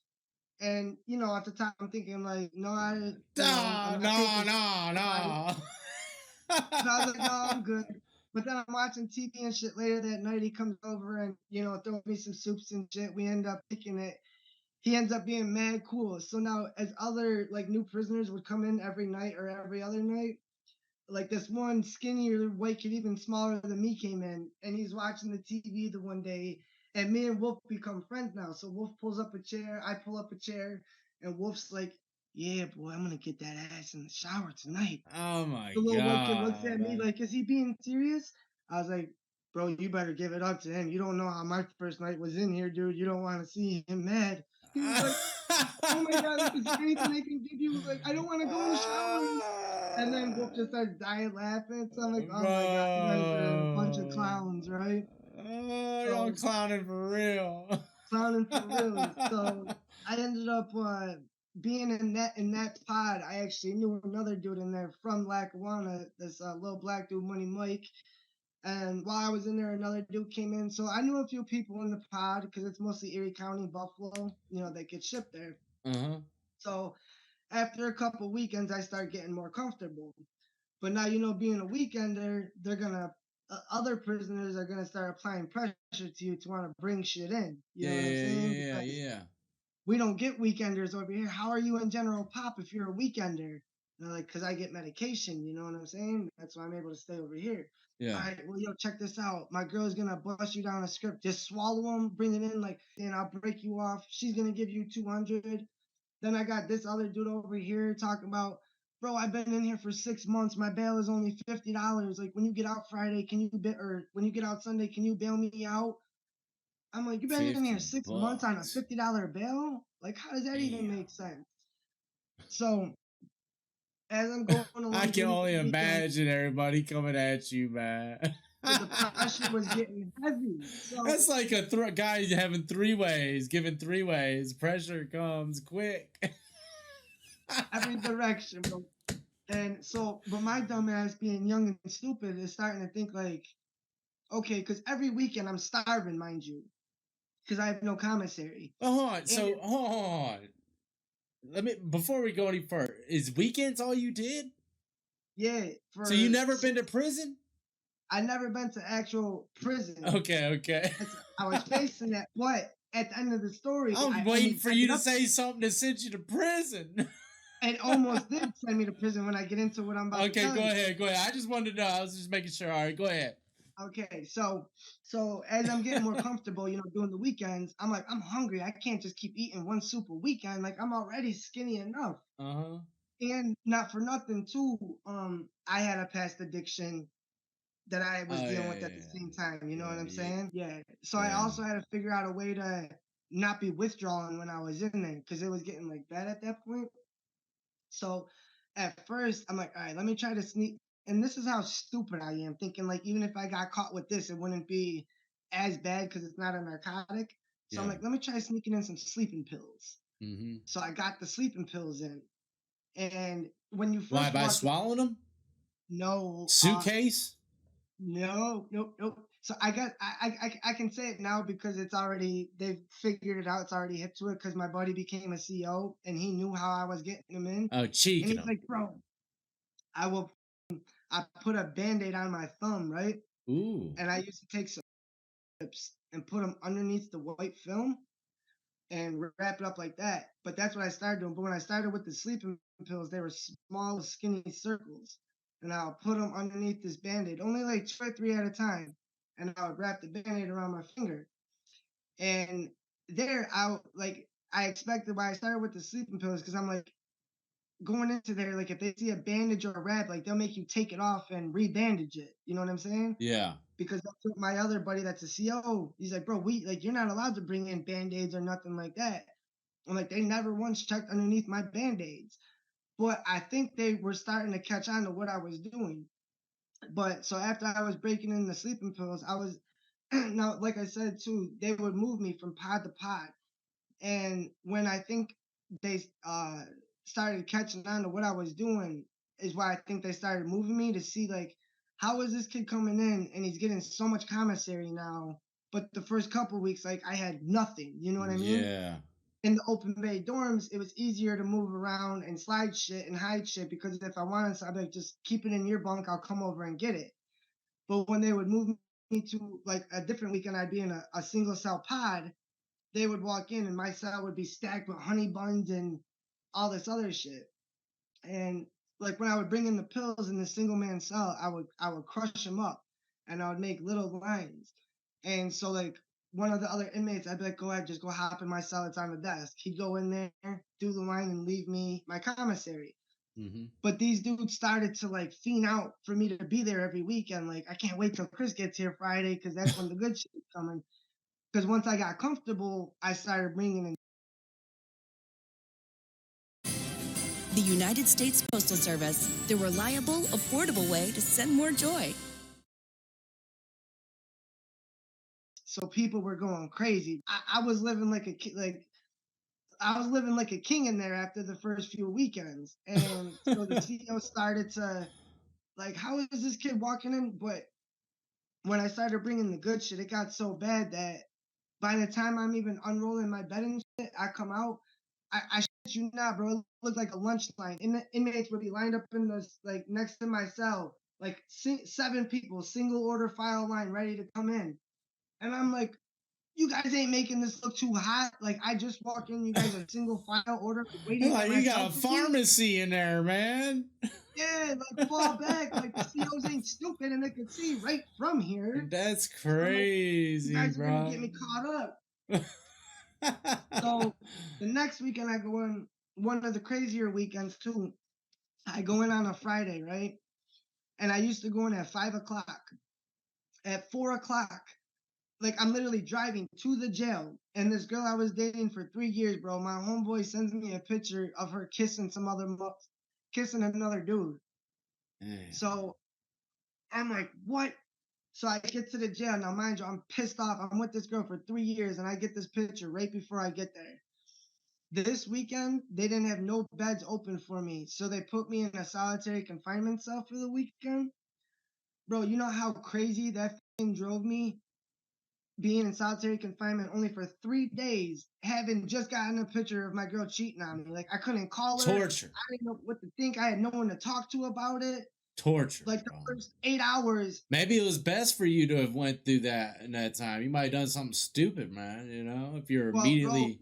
S2: And you know, at the time, I'm thinking like, no, I'm not taking.
S1: No.
S2: And I was like, no, I'm good. But then I'm watching TV and shit later that night. He comes over and, throws me some soups and shit. We end up picking it. He ends up being mad cool. So now, as other like new prisoners would come in every night or every other night, like this one skinnier white kid, even smaller than me, came in and he's watching the TV the one day. And me and Wolf become friends now. So Wolf pulls up a chair, I pull up a chair, and Wolf's like, yeah, boy, I'm gonna get that ass in the shower tonight.
S1: Oh my
S2: The little white kid looks
S1: god.
S2: at me like, is he being serious? I was like, bro, you better give it up to him. You don't know how my first night was in here, dude. You don't want to see him mad. He was like, oh my god, like, is there anything I can give you? Like, I don't want to go in the shower. And then Wolf just starts dying laughing. So I'm like, oh my god, you guys are a bunch of clowns, right?
S1: Oh, y'all clowning for real.
S2: Clowning for real. So I ended up being in that pod. I actually knew another dude in there from Lackawanna, this little black dude, Money Mike. And while I was in there, another dude came in. So I knew a few people in the pod because it's mostly Erie County, Buffalo, that get shipped there.
S1: Uh-huh.
S2: So after a couple weekends, I start getting more comfortable. But now, being a weekender, they're gonna other prisoners are gonna start applying pressure to you to want to bring shit in. You know what I'm saying?
S1: Yeah.
S2: We don't get weekenders over here. How are you in general pop if you're a weekender? And like, because I get medication, you know what I'm saying? That's why I'm able to stay over here.
S1: Yeah.
S2: All right, well, check this out. My girl's gonna bust you down a script. Just swallow them, bring it in, like, and I'll break you off. She's gonna give you 200. Then I got this other dude over here talking about, bro, I've been in here for 6 months. My bail is only $50. Like, when you get out Friday, or when you get out Sunday, can you bail me out? I'm like, you been in here 6 months on a $50 bail? Like, how does that even make sense? So, as I'm going along,
S1: I can only imagine everybody coming at you, man.
S2: The pressure was getting heavy. So,
S1: that's like a guy having three ways, giving three ways. Pressure comes quick.
S2: Every direction, bro. And so, but my dumbass, being young and stupid, is starting to think like, okay, because every weekend I'm starving, mind you, because I have no commissary.
S1: Hold on. So hold on. Before we go any further, is weekends all you did?
S2: Yeah.
S1: So you never been to prison?
S2: I never been to actual prison.
S1: Okay.
S2: I was facing that. What? At the end of the story,
S1: I'm waiting for you to say something to send you to prison.
S2: It almost did send me to prison when I get into what I'm about to tell you.
S1: Okay, go ahead. I just wanted to know. I was just making sure. All right, go ahead.
S2: Okay, so as I'm getting more comfortable, doing the weekends, I'm like, I'm hungry. I can't just keep eating one soup a weekend. Like, I'm already skinny enough.
S1: Uh-huh.
S2: And not for nothing, too, I had a past addiction that I was dealing with at the same time. You know what I'm saying? Yeah. So I also had to figure out a way to not be withdrawing when I was in there because it was getting like bad at that point. So at first, I'm like, all right, let me try to sneak. And this is how stupid I am, thinking like, even if I got caught with this, it wouldn't be as bad because it's not a narcotic. So I'm like, let me try sneaking in some sleeping pills.
S1: Mm-hmm.
S2: So I got the sleeping pills in. And when you first
S1: why by swallowing them?
S2: No.
S1: Suitcase?
S2: No. So I can say it now because it's already, they've figured it out. It's already hip to it because my buddy became a CO and he knew how I was getting them in.
S1: Oh, cheeking
S2: And he's like, bro, I put a Band-Aid on my thumb, right?
S1: Ooh.
S2: And I used to take some strips and put them underneath the white film and wrap it up like that. But that's what I started doing. But when I started with the sleeping pills, they were small, skinny circles. And I'll put them underneath this Band-Aid, only like 2 or 3 at a time. And I would wrap the Band-Aid around my finger. And there, I expected why I started with the sleeping pills, because I'm like, going into there, like if they see a bandage or a wrap, like they'll make you take it off and rebandage it. You know what I'm saying?
S1: Yeah.
S2: Because that's what my other buddy that's a CO, he's like, bro, you're not allowed to bring in Band-Aids or nothing like that. I'm like, they never once checked underneath my Band-Aids. But I think they were starting to catch on to what I was doing. But so after I was breaking in the sleeping pills, I was now, like I said too, they would move me from pod to pod. And when I think they started catching on to what I was doing, is why I think they started moving me to see, like, how is this kid coming in and he's getting so much commissary now, but the first couple weeks, like, I had nothing. You know what I mean?
S1: Yeah.
S2: In the open bay dorms, it was easier to move around and slide shit and hide shit, because if I wanted to, I'd be like, just keep it in your bunk, I'll come over and get it. But when they would move me to like a different weekend, I'd be in a single cell pod, they would walk in and my cell would be stacked with honey buns and all this other shit. And like when I would bring in the pills in the single man cell, I would crush them up and I would make little lines. And so like one of the other inmates, I'd be like, go ahead, just go hop in my cell, it's on the desk. He'd go in there, do the line, and leave me my commissary.
S1: Mm-hmm.
S2: But these dudes started to like fiend out for me to be there every weekend. Like, I can't wait till Chris gets here Friday, because that's when the good shit is coming. Because once I got comfortable, I started bringing in.
S10: The United States Postal Service, the reliable, affordable way to send more joy.
S2: So people were going crazy. I was living like I was living like a king in there after the first few weekends. And so the CEO started to like, how is this kid walking in? But when I started bringing the good shit, it got so bad that by the time I'm even unrolling my bed and shit, I come out, I shit you not, bro. It looked like a lunch line. Inmates would be lined up in this, like next to my cell, like 7 people, single order file line, ready to come in. And I'm like, you guys ain't making this look too hot. Like, I just walk in, you guys are single file order waiting for
S1: Like,
S2: my
S1: you got a pharmacy in there, man.
S2: Yeah, like fall back. Like the COs ain't stupid and they can see right from here.
S1: That's crazy,
S2: you guys
S1: bro.
S2: are gonna get me caught up. So the next weekend I go in, one of the crazier weekends too. I go in on a Friday, right? And I used to go in at 5 o'clock. At 4 o'clock, like I'm literally driving to the jail, and this girl I was dating for 3 years, bro, my homeboy sends me a picture of her kissing kissing another dude.
S1: Damn.
S2: So I'm like, what? So I get to the jail. Now, mind you, I'm pissed off. I'm with this girl for 3 years, and I get this picture right before I get there. This weekend, they didn't have no beds open for me, so they put me in a solitary confinement cell for the weekend. Bro, you know how crazy that thing drove me? Being in solitary confinement only for 3 days, having just gotten a picture of my girl cheating on me. Like, I couldn't call her.
S1: Torture.
S2: I didn't know what to think. I had no one to talk to about it.
S1: Torture.
S2: Like the first 8 hours.
S1: Maybe it was best for you to have went through that in that time. You might have done something stupid, man. You know, if you're immediately.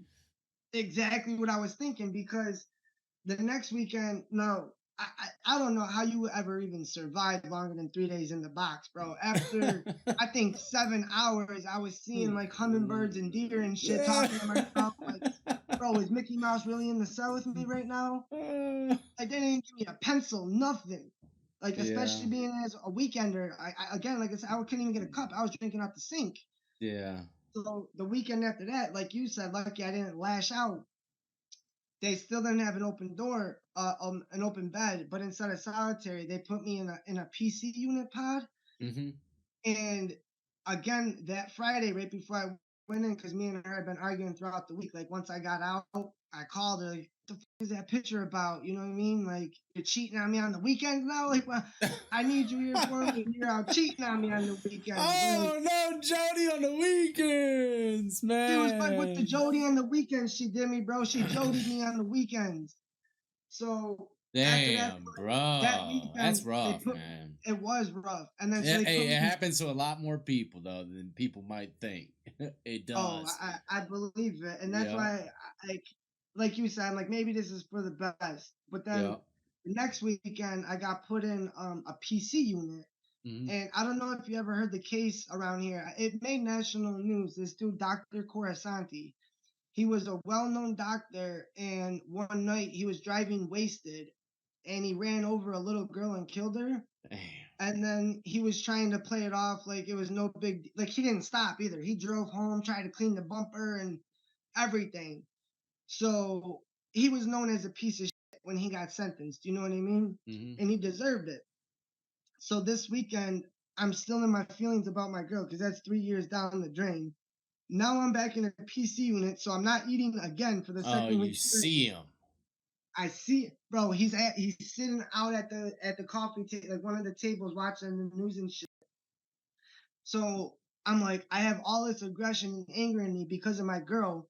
S2: Bro, exactly what I was thinking, because the next weekend, no, I don't know how you would ever even survive longer than 3 days in the box, bro. After I think 7 hours, I was seeing like hummingbirds and deer and shit, talking to myself like, bro, is Mickey Mouse really in the cell with me right now? Like, they didn't give me a pencil, nothing. Like, especially being as a weekender, I again, like I said, I couldn't even get a cup. I was drinking out the sink.
S1: Yeah.
S2: So the weekend after that, like you said, lucky I didn't lash out. They still didn't have an open door, an open bed, but instead of solitary, they put me in a PC unit pod.
S1: Mm-hmm.
S2: And again, that Friday, right before I went in, because me and her had been arguing throughout the week. Like, once I got out, I called her. Like, what the fuck is that picture about? You know what I mean? Like, you're cheating on me on the weekends now? Like, well, I need you here for me, and you're out cheating on me on the weekends.
S1: Oh, no, Jody on the weekends, man.
S2: She was like, with the Jody on the weekends she did me, bro. She Jodied me on the weekends. So After that,
S1: Damn,
S2: that
S1: bro. That's
S2: weekend, they
S1: rough,
S2: put
S1: man.
S2: it was rough, and then so
S1: It,
S2: they put
S1: it
S2: me.
S1: happens to a lot more people though than people might think. It
S2: Oh,
S1: does.
S2: I believe it, and that's
S1: Yeah.
S2: why, like you said, I'm like maybe this is for the best. But
S1: Yeah.
S2: then the next weekend, I got put in a PC unit,
S1: Mhm.
S2: and I don't know if you ever heard the case around here. It made national news. This dude, Dr. Corasanti, he was a well-known doctor, and one night he was driving wasted, and he ran over a little girl and killed her.
S1: Damn.
S2: And then he was trying to play it off like it was no big, like he didn't stop either. He drove home, tried to clean the bumper and everything. So he was known as a piece of shit when he got sentenced. You know what I mean?
S1: Mhm.
S2: And he deserved it. So this weekend, I'm still in my feelings about my girl because that's 3 years down the drain. Now I'm back in a PC unit, so I'm not eating again for the
S1: Oh,
S2: second
S1: you
S2: week straight.
S1: see him.
S2: I see it, bro. He's sitting out at the coffee table, like one of the tables, watching the news and shit. So I'm like, I have all this aggression and anger in me because of my girl.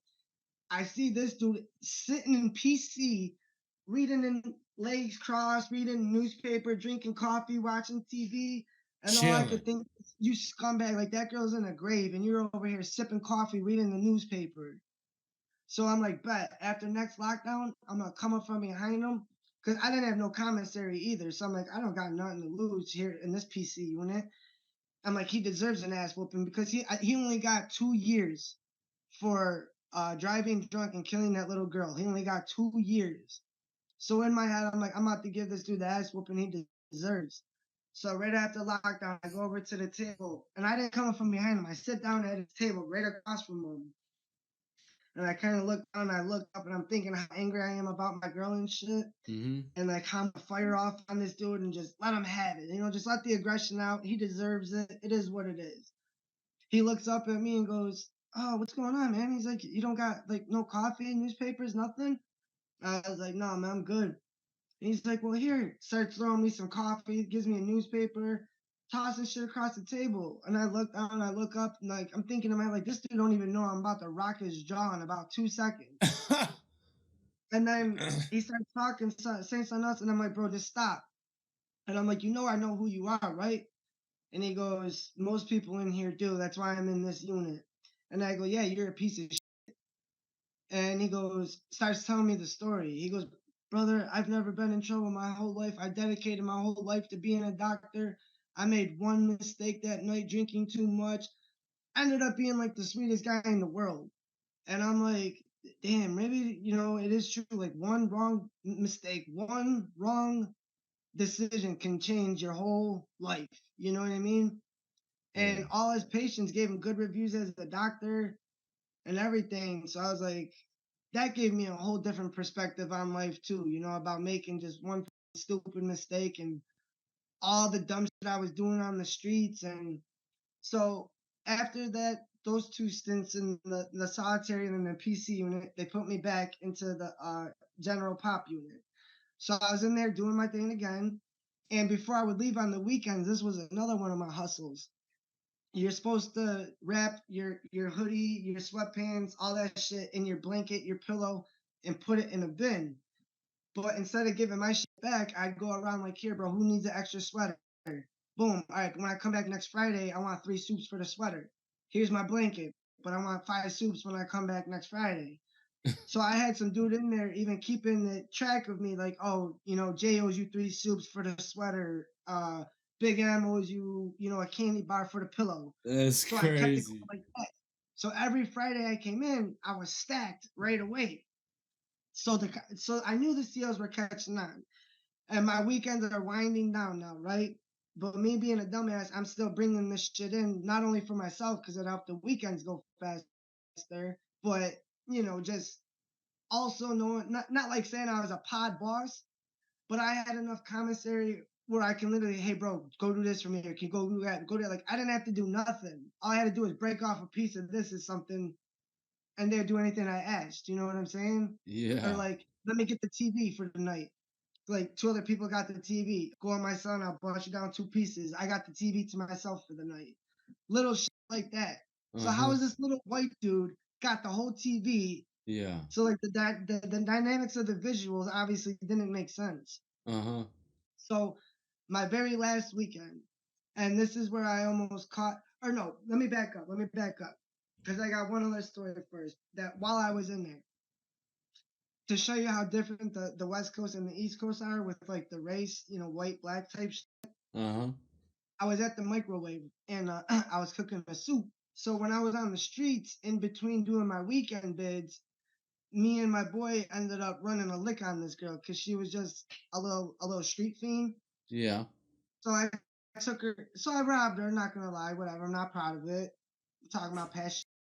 S2: I see this dude sitting in PC, reading in legs crossed, reading newspaper, drinking coffee, watching TV, and all I could
S1: Chilling.
S2: think, you scumbag, like that girl's in a grave, and you're over here sipping coffee, reading the newspaper. So I'm like, bet after next lockdown, I'm gonna come up from behind him because I didn't have no commissary either. So I'm like, I don't got nothing to lose here in this PC unit. I'm like, he deserves an ass whooping because he only got 2 years for driving drunk and killing that little girl. He only got 2 years. So in my head, I'm like, I'm about to give this dude the ass whooping he deserves. So right after lockdown, I go over to the table, and I didn't come up from behind him. I sit down at his table right across from him, and I kind of look down, and I look up, and I'm thinking how angry I am about my girl and shit,
S1: Mhm.
S2: and like how I'm gonna fire off on this dude and just let him have it. You know, just let the aggression out. He deserves it. It is what it is. He looks up at me and goes, "Oh, what's going on, man?" He's like, "You don't got like no coffee, newspapers, nothing?" I was like, "No, man, I'm good." And he's like, "Well, here." Starts throwing me some coffee, gives me a newspaper, tossing shit across the table. And I look down, I look up, and like I'm thinking in my head, like this dude don't even know I'm about to rock his jaw in about 2 seconds. And then he starts talking, saying something else, and I'm like, "Bro, just stop." And I'm like, "You know, I know who you are, right?" And he goes, "Most people in here do. That's why I'm in this unit." And I go, "Yeah, you're a piece of shit." And he goes, starts telling me the story. He goes, "Brother, I've never been in trouble my whole life. I dedicated my whole life to being a doctor. I made one mistake that night, drinking too much. I ended up being like the sweetest guy in the world." And I'm like, damn, maybe, it is true. Like one wrong mistake, one wrong decision can change your whole life. You know what I mean?
S1: Yeah.
S2: And all his patients gave him good reviews as a doctor and everything. So I was like, that gave me a whole different perspective on life too, about making just one stupid mistake and all the dumb shit I was doing on the streets. And so after that, those two stints in the solitary and then the PC unit, they put me back into the general pop unit. So I was in there doing my thing again. And before I would leave on the weekends, this was another one of my hustles. You're supposed to wrap your hoodie, your sweatpants, all that shit in your blanket, your pillow, and put it in a bin. But instead of giving my shit back, I'd go around like, "Here, bro, who needs an extra sweater?" Boom. All right, when I come back next Friday, I want 3 soups for the sweater. Here's my blanket, but I want 5 soups when I come back next Friday. So I had some dude in there even keeping the track of me, like, "Oh, Jay owes you 3 soups for the sweater. Big M owes you, a candy bar for the pillow."
S1: That's
S2: So I kept it
S1: crazy.
S2: going like that. So every Friday I came in, I was stacked right away. So I knew the CEOs were catching on, and my weekends are winding down now, right? But me being a dumbass, I'm still bringing this shit in, not only for myself because it helped the weekends go faster, but just also knowing, not like saying I was a pod boss, but I had enough commissary where I can literally, "Hey, bro, go do this for me, or can you go do that, go there." Like I didn't have to do nothing. All I had to do was break off a piece of this or something, and they'd do anything I asked. You know what I'm saying? Or
S1: Yeah.
S2: like, "Let me get the TV for the night." Like 2 other people got the TV. Go on my son, I'll bunch you down 2 pieces. I got the TV to myself for the night. Little shit like that. So how
S1: Uh-huh.
S2: is this little white dude got the whole TV?
S1: Yeah.
S2: So like the dynamics of the visuals obviously didn't make sense.
S1: Uh-huh.
S2: So my very last weekend, and this is where I almost caught, or no, let me back up. Because I got one other story first. That while I was in there, to show you how different the West Coast and the East Coast are with like the race, white, black type shit,
S1: Uh-huh.
S2: I was at the microwave and I was cooking a soup. So when I was on the streets in between doing my weekend bids, me and my boy ended up running a lick on this girl because she was just a little street fiend.
S1: Yeah.
S2: So I took her. So I robbed her. Not gonna lie, whatever. I'm not proud of it. I'm talking about past shit.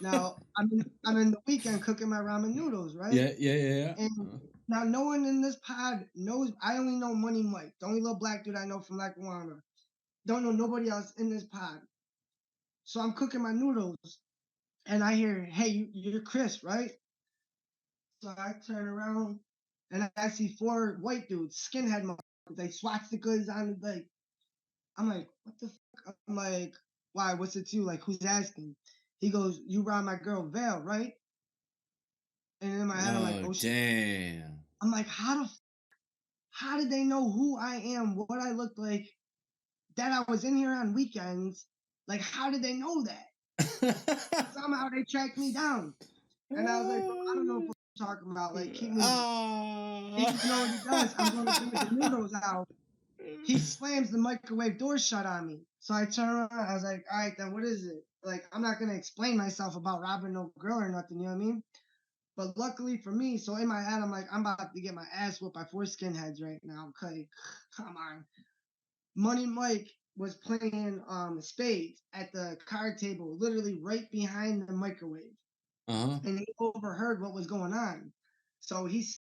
S2: Now I'm in the weekend cooking my ramen noodles, right?
S1: Yeah.
S2: And now no one in this pod knows. I only know Money Mike, the only little black dude I know from Lackawanna. Don't know nobody else in this pod. So I'm cooking my noodles, and I hear, "Hey, you're Chris, right?" So I turn around, and I see 4 white dudes, skinhead motherfuckers. They swastikas on the like. I'm like, what the fuck? I'm like, why? What's it to you? Like, who's asking? He goes, you robbed my girl Val, right? And in my head, I'm like,
S1: Oh,
S2: oh shit.
S1: damn.
S2: I'm like, how did they know who I am, what I look like, that I was in here on weekends? Like, how did they know that? Somehow they tracked me down. And I was like, bro, I don't know what you're talking about. Like, keep moving. He goes, no, he does. I'm going to bring the noodles out. He slams the microwave door shut on me. So I turn around. I was like, all right, then what is it? Like, I'm not going to explain myself about robbing no girl or nothing. You know what I mean? But luckily for me, so in my head, I'm like, I'm about to get my ass whooped by 4 skinheads right now. Okay, come on. Money Mike was playing spades at the card table, literally right behind the microwave.
S1: Uh-huh.
S2: And he overheard what was going on. So he's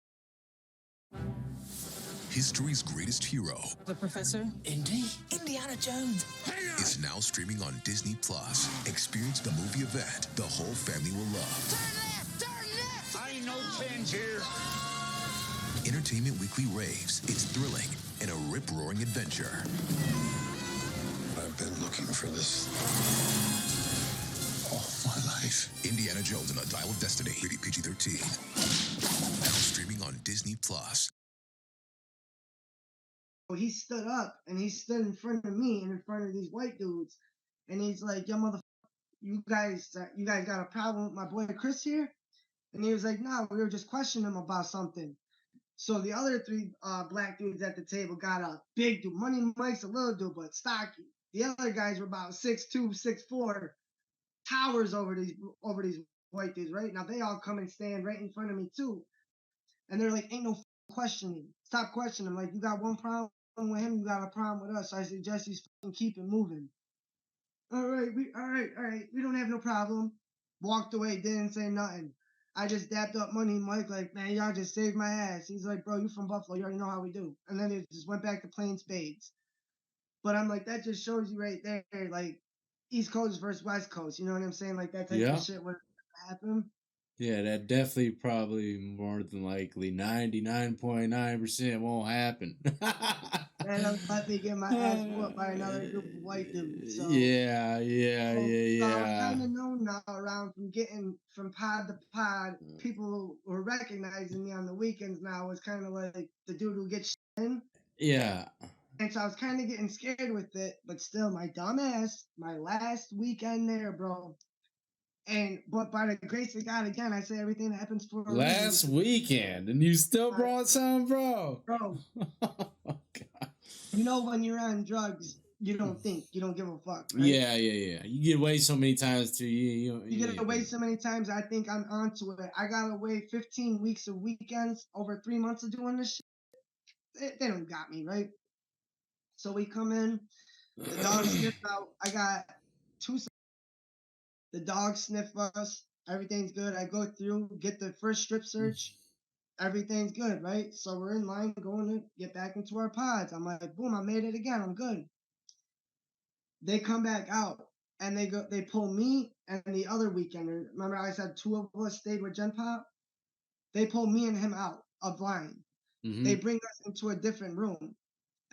S11: History's greatest hero.
S8: The professor? Indy? Indiana Jones.
S11: Is now streaming on Disney Plus. Experience the movie event the whole family will love.
S8: Turn left! Turn left! I ain't no pins here.
S11: Entertainment Weekly raves it's thrilling and a rip-roaring adventure.
S12: I've been looking for this all my life.
S11: Indiana Jones and the Dial of Destiny. Rated PG-13. Now streaming on Disney Plus.
S2: he stood up and he stood in front of me and in front of these white dudes, and he's like, "Yo, motherfucker, you guys got a problem with my boy Chris here?" And he was like, "No, we were just questioning him about something." So the other 3 black dudes at the table got a big dude. Money Mike's a little dude, but stocky. The other guys were about 6'2", 6'4", towers over these white dudes. Right now, they all come and stand right in front of me too, and they're like, "Ain't no questioning. Stop questioning. Like, you got one problem with him, you got a problem with us. So I suggest you fucking keep it moving." All right, we don't have no problem. Walked away, didn't say nothing. I just dapped up Money Mike like, "Man, y'all just saved my ass." He's like, "Bro, you from Buffalo, you already know how we do." And then it just went back to playing spades. But I'm like, that just shows you right there, like, East Coast versus West Coast. You know what I'm saying? Like, that type of shit would happen.
S1: Yeah, that definitely probably more than likely 99.9% won't happen.
S2: And I'm about to get my ass whooped by another group of white dudes. So,
S1: yeah.
S2: So I'm kind of known now around from pod to pod. People were recognizing me on the weekends now as kind of like the dude who gets in.
S1: Yeah.
S2: And so I was kind of getting scared with it, but still, my dumb ass, my last weekend there, bro. But by the grace of God, again, I say everything that happens for a
S1: last
S2: reason.
S1: weekend, and you still brought some, bro.
S2: Bro,
S1: oh, God.
S2: You know, when you're on drugs, you don't think, you don't give a fuck. Right?
S1: Yeah. You get away so many times too. You
S2: get away so many times. I think I'm onto it. I got away 15 weeks of weekends over 3 months of doing this shit. They don't got me, right? So we come in, the dog sniff out. I got 2. The dog sniff us. Everything's good. I go through, get the first strip search. Everything's good, right? So we're in line going to get back into our pods. I'm like, boom, I made it again. I'm good. They come back out and they pull me and the other weekender. Remember I said 2 of us stayed with Gen Pop? They pull me and him out of line. Mm-hmm. They bring us into a different room.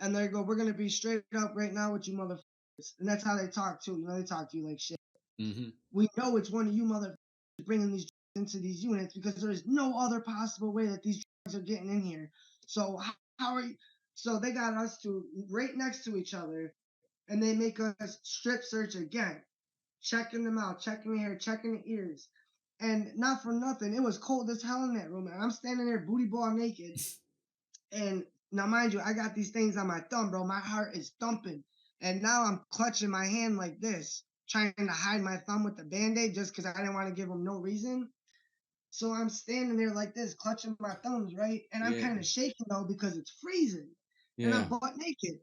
S2: And they go, "We're going to be straight up right now with you motherfuckers." And that's how they talk too. You know, they talk to you like shit. Mm-hmm. We know it's one of you motherfuckers bringing these drugs into these units because there's no other possible way that these drugs are getting in here. So how are you? So they got us to right next to each other, and they make us strip search again, checking them out, checking the hair, checking the ears. And not for nothing, it was cold as hell in that room. And I'm standing there booty ball naked. And now, mind you, I got these things on my thumb, bro. My heart is thumping. And now I'm clutching my hand like this, trying to hide my thumb with the band-aid just because I didn't want to give them no reason. So I'm standing there like this, clutching my thumbs, right? And I'm
S1: Yeah.
S2: kind of shaking though because it's freezing. And
S1: Yeah.
S2: I'm butt naked.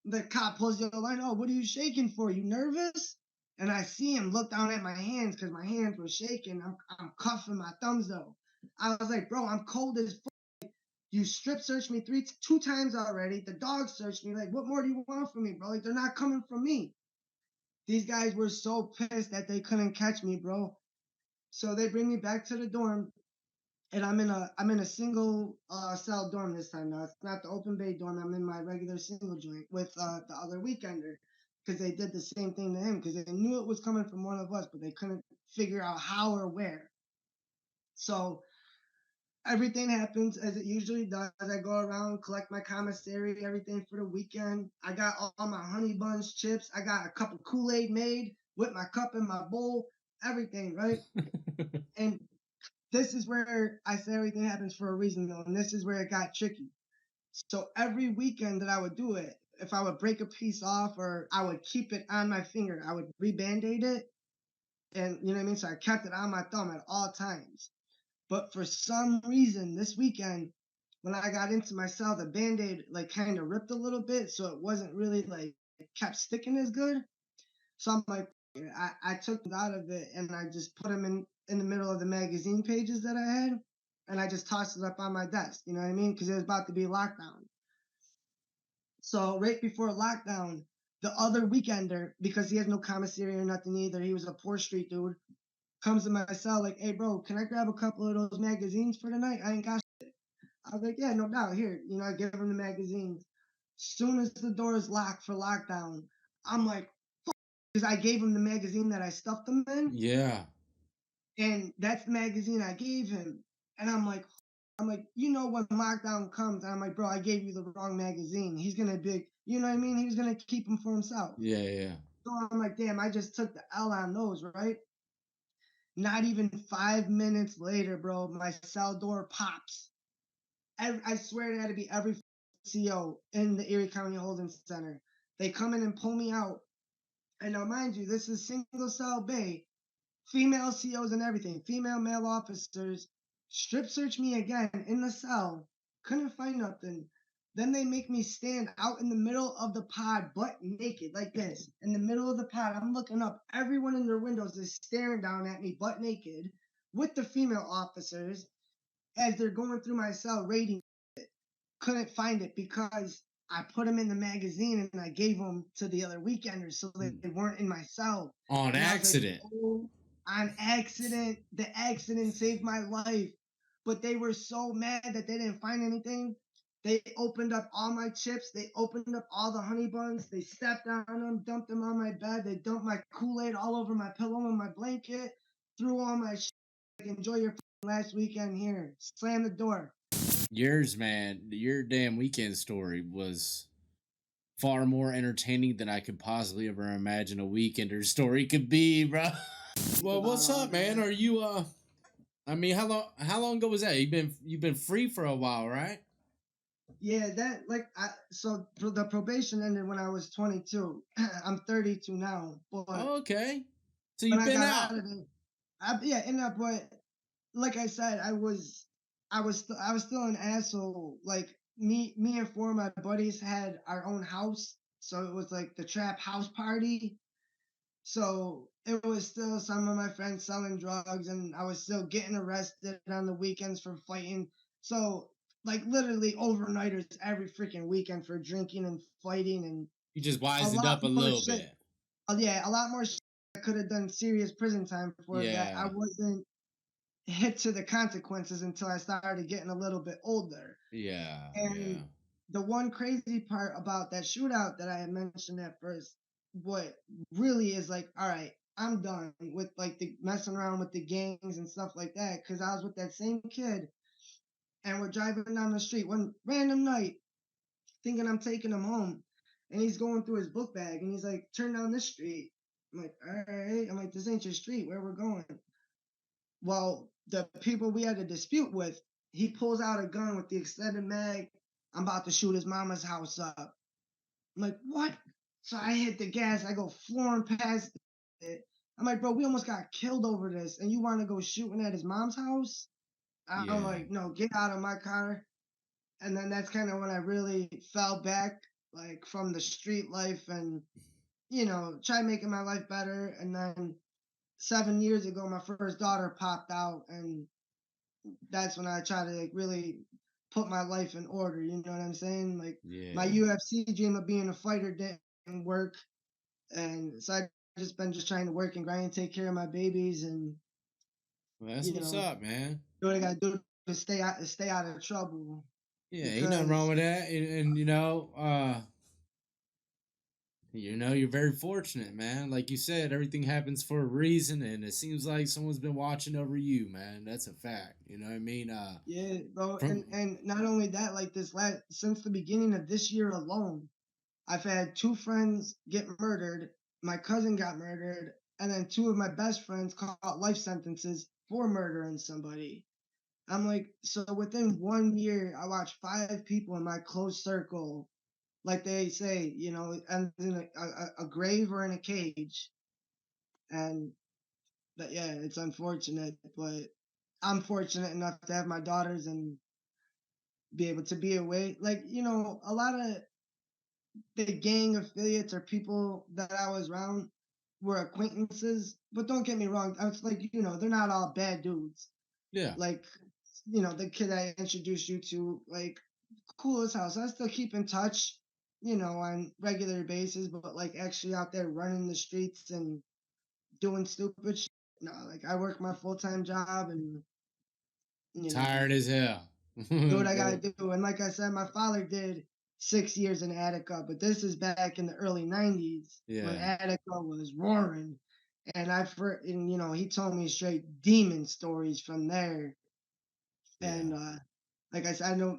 S2: The cop pulls the other line. Oh, what are you shaking for? You nervous? And I see him look down at my hands because my hands were shaking. I'm cuffing my thumbs though. I was like, bro, I'm cold as fuck. You strip searched me two times already. The dog searched me. Like, what more do you want from me, bro? Like, they're not coming from me. These guys were so pissed that they couldn't catch me, bro. So they bring me back to the dorm, and I'm in a single cell dorm this time now. It's not the open bay dorm. I'm in my regular single joint with the other weekender because they did the same thing to him because they knew it was coming from one of us, but they couldn't figure out how or where. So everything happens as it usually does. I go around, collect my commissary, everything for the weekend. I got all my honey buns, chips. I got a cup of Kool-Aid made with my cup in my bowl, everything, right? And this is where I say everything happens for a reason, though, and this is where it got tricky. So every weekend that I would do it, if I would break a piece off or I would keep it on my finger, I would re-band-aid it, and you know what I mean? So I kept it on my thumb at all times. But for some reason, this weekend, when I got into my cell, the Band-Aid like kind of ripped a little bit, so it wasn't really like it kept sticking as good. So I'm like, I took it out of it and I just put them in the middle of the magazine pages that I had, and I just tossed it up on my desk. You know what I mean? Because it was about to be lockdown. So right before lockdown, the other weekender, because he has no commissary or nothing either, he was a poor street dude, comes to my cell like, hey bro, can I grab a couple of those magazines for tonight? I ain't got shit. I was like, yeah, no doubt. Here, you know, I give him the magazines. Soon as the door is locked for lockdown, I'm like, because I gave him the magazine that I stuffed him in.
S1: Yeah.
S2: And that's the magazine I gave him. And I'm like, you know, when lockdown comes, I'm like, bro, I gave you the wrong magazine. He's gonna be, you know what I mean? He was gonna keep them for himself.
S1: Yeah. Yeah.
S2: So I'm like, damn, I just took the L on those, right? Not even 5 minutes later, bro, my cell door pops. I swear it had to be every CO in the Erie County Holding Center. They come in and pull me out. And now, mind you, this is single cell bay, female COs and everything, female, male officers, strip search me again in the cell. Couldn't find nothing. Then they make me stand out in the middle of the pod, butt naked, like this. In the middle of the pod, I'm looking up. Everyone in their windows is staring down at me, butt naked, with the female officers as they're going through my cell, rating it. Couldn't find it because I put them in the magazine and I gave them to the other weekenders so they weren't in my cell.
S1: On accident.
S2: Like, oh, on accident. The accident saved my life. But they were so mad that they didn't find anything. They opened up all my chips. They opened up all the honey buns. They stepped on them, dumped them on my bed. They dumped my Kool-Aid all over my pillow and my blanket. Threw all my shit. Like, enjoy your last weekend here. Slam the door.
S1: Yours, man, your damn weekend story was far more entertaining than I could possibly ever imagine a weekender story could be, bro. Well, what's up, man? Are you I mean, how long ago was that? You've been free for a while, right?
S2: Yeah, that so the probation ended when I was 22. I'm 32 now, but
S1: okay. So you've been out.
S2: Yeah, in that, but like I said, I was still an asshole. Like me and four of my buddies had our own house, so it was like the trap house party. So it was still some of my friends selling drugs, and I was still getting arrested on the weekends for fighting. So like literally overnighters every freaking weekend for drinking and fighting, and
S1: you just wisened up a little bit.
S2: Yeah, a lot more shit. I could have done serious prison time for that. I wasn't hit to the consequences until I started getting a little bit older.
S1: Yeah.
S2: And the one crazy part about that shootout that I had mentioned at first, what really is like, all right, I'm done with like the messing around with the gangs and stuff like that, because I was with that same kid and we're driving down the street one random night, thinking I'm taking him home, and he's going through his book bag, and he's like, "Turn down this street." I'm like, "All right." I'm like, "This ain't your street. Where we're going?" Well, the people we had a dispute with, he pulls out a gun with the extended mag. I'm about to shoot his mama's house up. I'm like, "What?" So I hit the gas. I go flooring past it. I'm like, "Bro, we almost got killed over this, and you want to go shooting at his mom's house?" I'm
S1: Yeah.
S2: like, "No, get out of my car." And then that's kind of when I really fell back, like from the street life, and tried making my life better. And then 7 years ago, my first daughter popped out, and that's when I tried to like really put my life in order. You know what I'm saying? Like my
S1: Yeah.
S2: UFC dream of being a fighter didn't work, and so I just been trying to work and grind, and take care of my babies, and
S1: Well, that's
S2: you
S1: what's
S2: know
S1: up, man.
S2: do what I gotta do to stay out of trouble.
S1: Yeah, ain't nothing wrong
S2: Because
S1: with that. And you're very fortunate, man. Like you said, everything happens for a reason, and it seems like someone's been watching over you, man. That's a fact. You know what I mean?
S2: yeah, bro,
S1: From
S2: and not only that, like this last since the beginning of this year alone, I've had two friends get murdered, my cousin got murdered, and then two of my best friends caught life sentences for murdering somebody. I'm like, so within 1 year, I watched 5 people in my close circle, like they say, ends in a grave or in a cage. And but yeah, it's unfortunate, but I'm fortunate enough to have my daughters and be able to be away. Like, a lot of the gang affiliates or people that I was around were acquaintances, but don't get me wrong. I was like, they're not all bad dudes.
S1: yeah,
S2: Like, the kid I introduced you to, like, cool as house. I still keep in touch, on regular basis, but like actually out there running the streets and doing stupid shit. No, like I work my full-time job and, you know,
S1: tired as hell.
S2: do what I
S1: Go.
S2: gotta do. And like I said, my father did 6 years in Attica, but this is back in the early '90s when
S1: Yeah,
S2: Attica was roaring. And he told me straight demon stories from there.
S1: yeah,
S2: And like I said, I know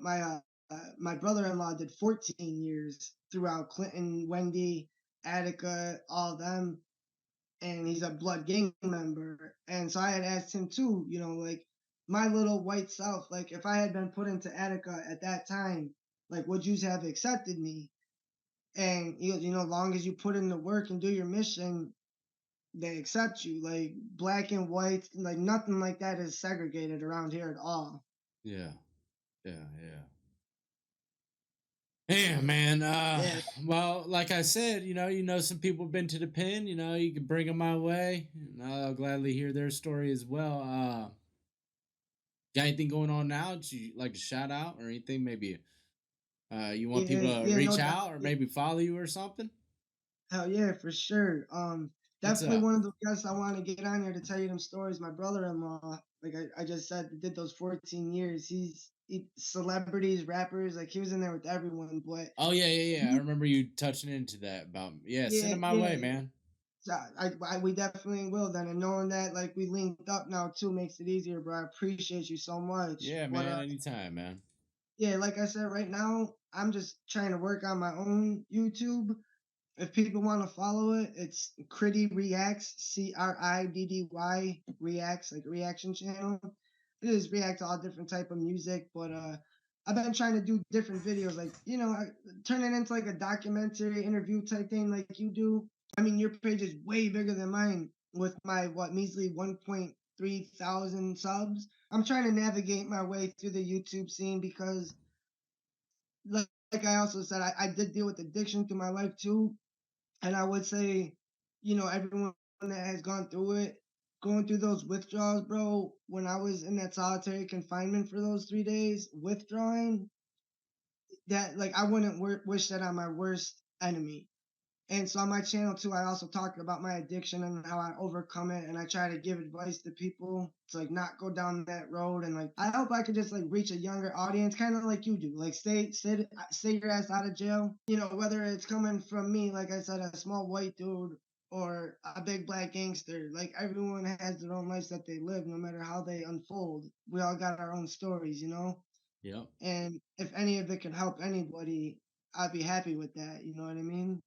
S2: my brother-in-law did 14 years throughout Clinton, Wendy, Attica, all them, and he's a blood gang member. And so I had asked him too, like my little white South, like if I had been put into Attica at that time, like would you have accepted me? And he goes, long as you put in the work and do your mission, they accept you. Like black and white, like nothing like that is segregated around here at all.
S1: yeah, yeah, yeah. Yeah, man.
S2: Yeah,
S1: Well, like I said, some people been to the pen. You can bring them my way, and I'll gladly hear their story as well. Got anything going on now that you like to shout out or anything? Maybe you want people
S2: yeah,
S1: to
S2: yeah, no
S1: reach
S2: doubt.
S1: out or
S2: Yeah,
S1: maybe follow you or something?
S2: hell yeah, for sure.
S1: What's
S2: Definitely
S1: up?
S2: one of the guests I want to get on here to tell you them stories. My brother-in-law, like I just said, did those 14 years. Celebrities, rappers, like he was in there with everyone. But
S1: Oh yeah, yeah, yeah. I remember you touching into that about yeah. Send
S2: yeah,
S1: it my way,
S2: yeah.
S1: man.
S2: So we definitely will then. And knowing that like we linked up now too makes it easier, bro. I appreciate you so much.
S1: Yeah,
S2: But
S1: man. Anytime, man.
S2: yeah, like I said, right now I'm just trying to work on my own YouTube. If people want to follow it, it's Criddy Reacts, CRIDDY Reacts, like reaction channel. It is react to all different type of music, but I've been trying to do different videos, like turn it into like a documentary interview type thing, like you do. I mean, your page is way bigger than mine with my measly 1.3 thousand subs. I'm trying to navigate my way through the YouTube scene because, like I also said, I did deal with addiction through my life too, and I would say, everyone that has gone through it, going through those withdrawals, bro, when I was in that solitary confinement for those 3 days, withdrawing, that, like, I wouldn't wish that on my worst enemy. And so on my channel too, I also talk about my addiction and how I overcome it, and I try to give advice to people to like not go down that road. And like I hope I could just like reach a younger audience, kind of like you do. Like stay your ass out of jail. Whether it's coming from me, like I said, a small white dude or a big black gangster. Like everyone has their own lives that they live, no matter how they unfold. We all got our own stories.
S1: Yep.
S2: And if any of it can help anybody, I'd be happy with that. You know what I mean?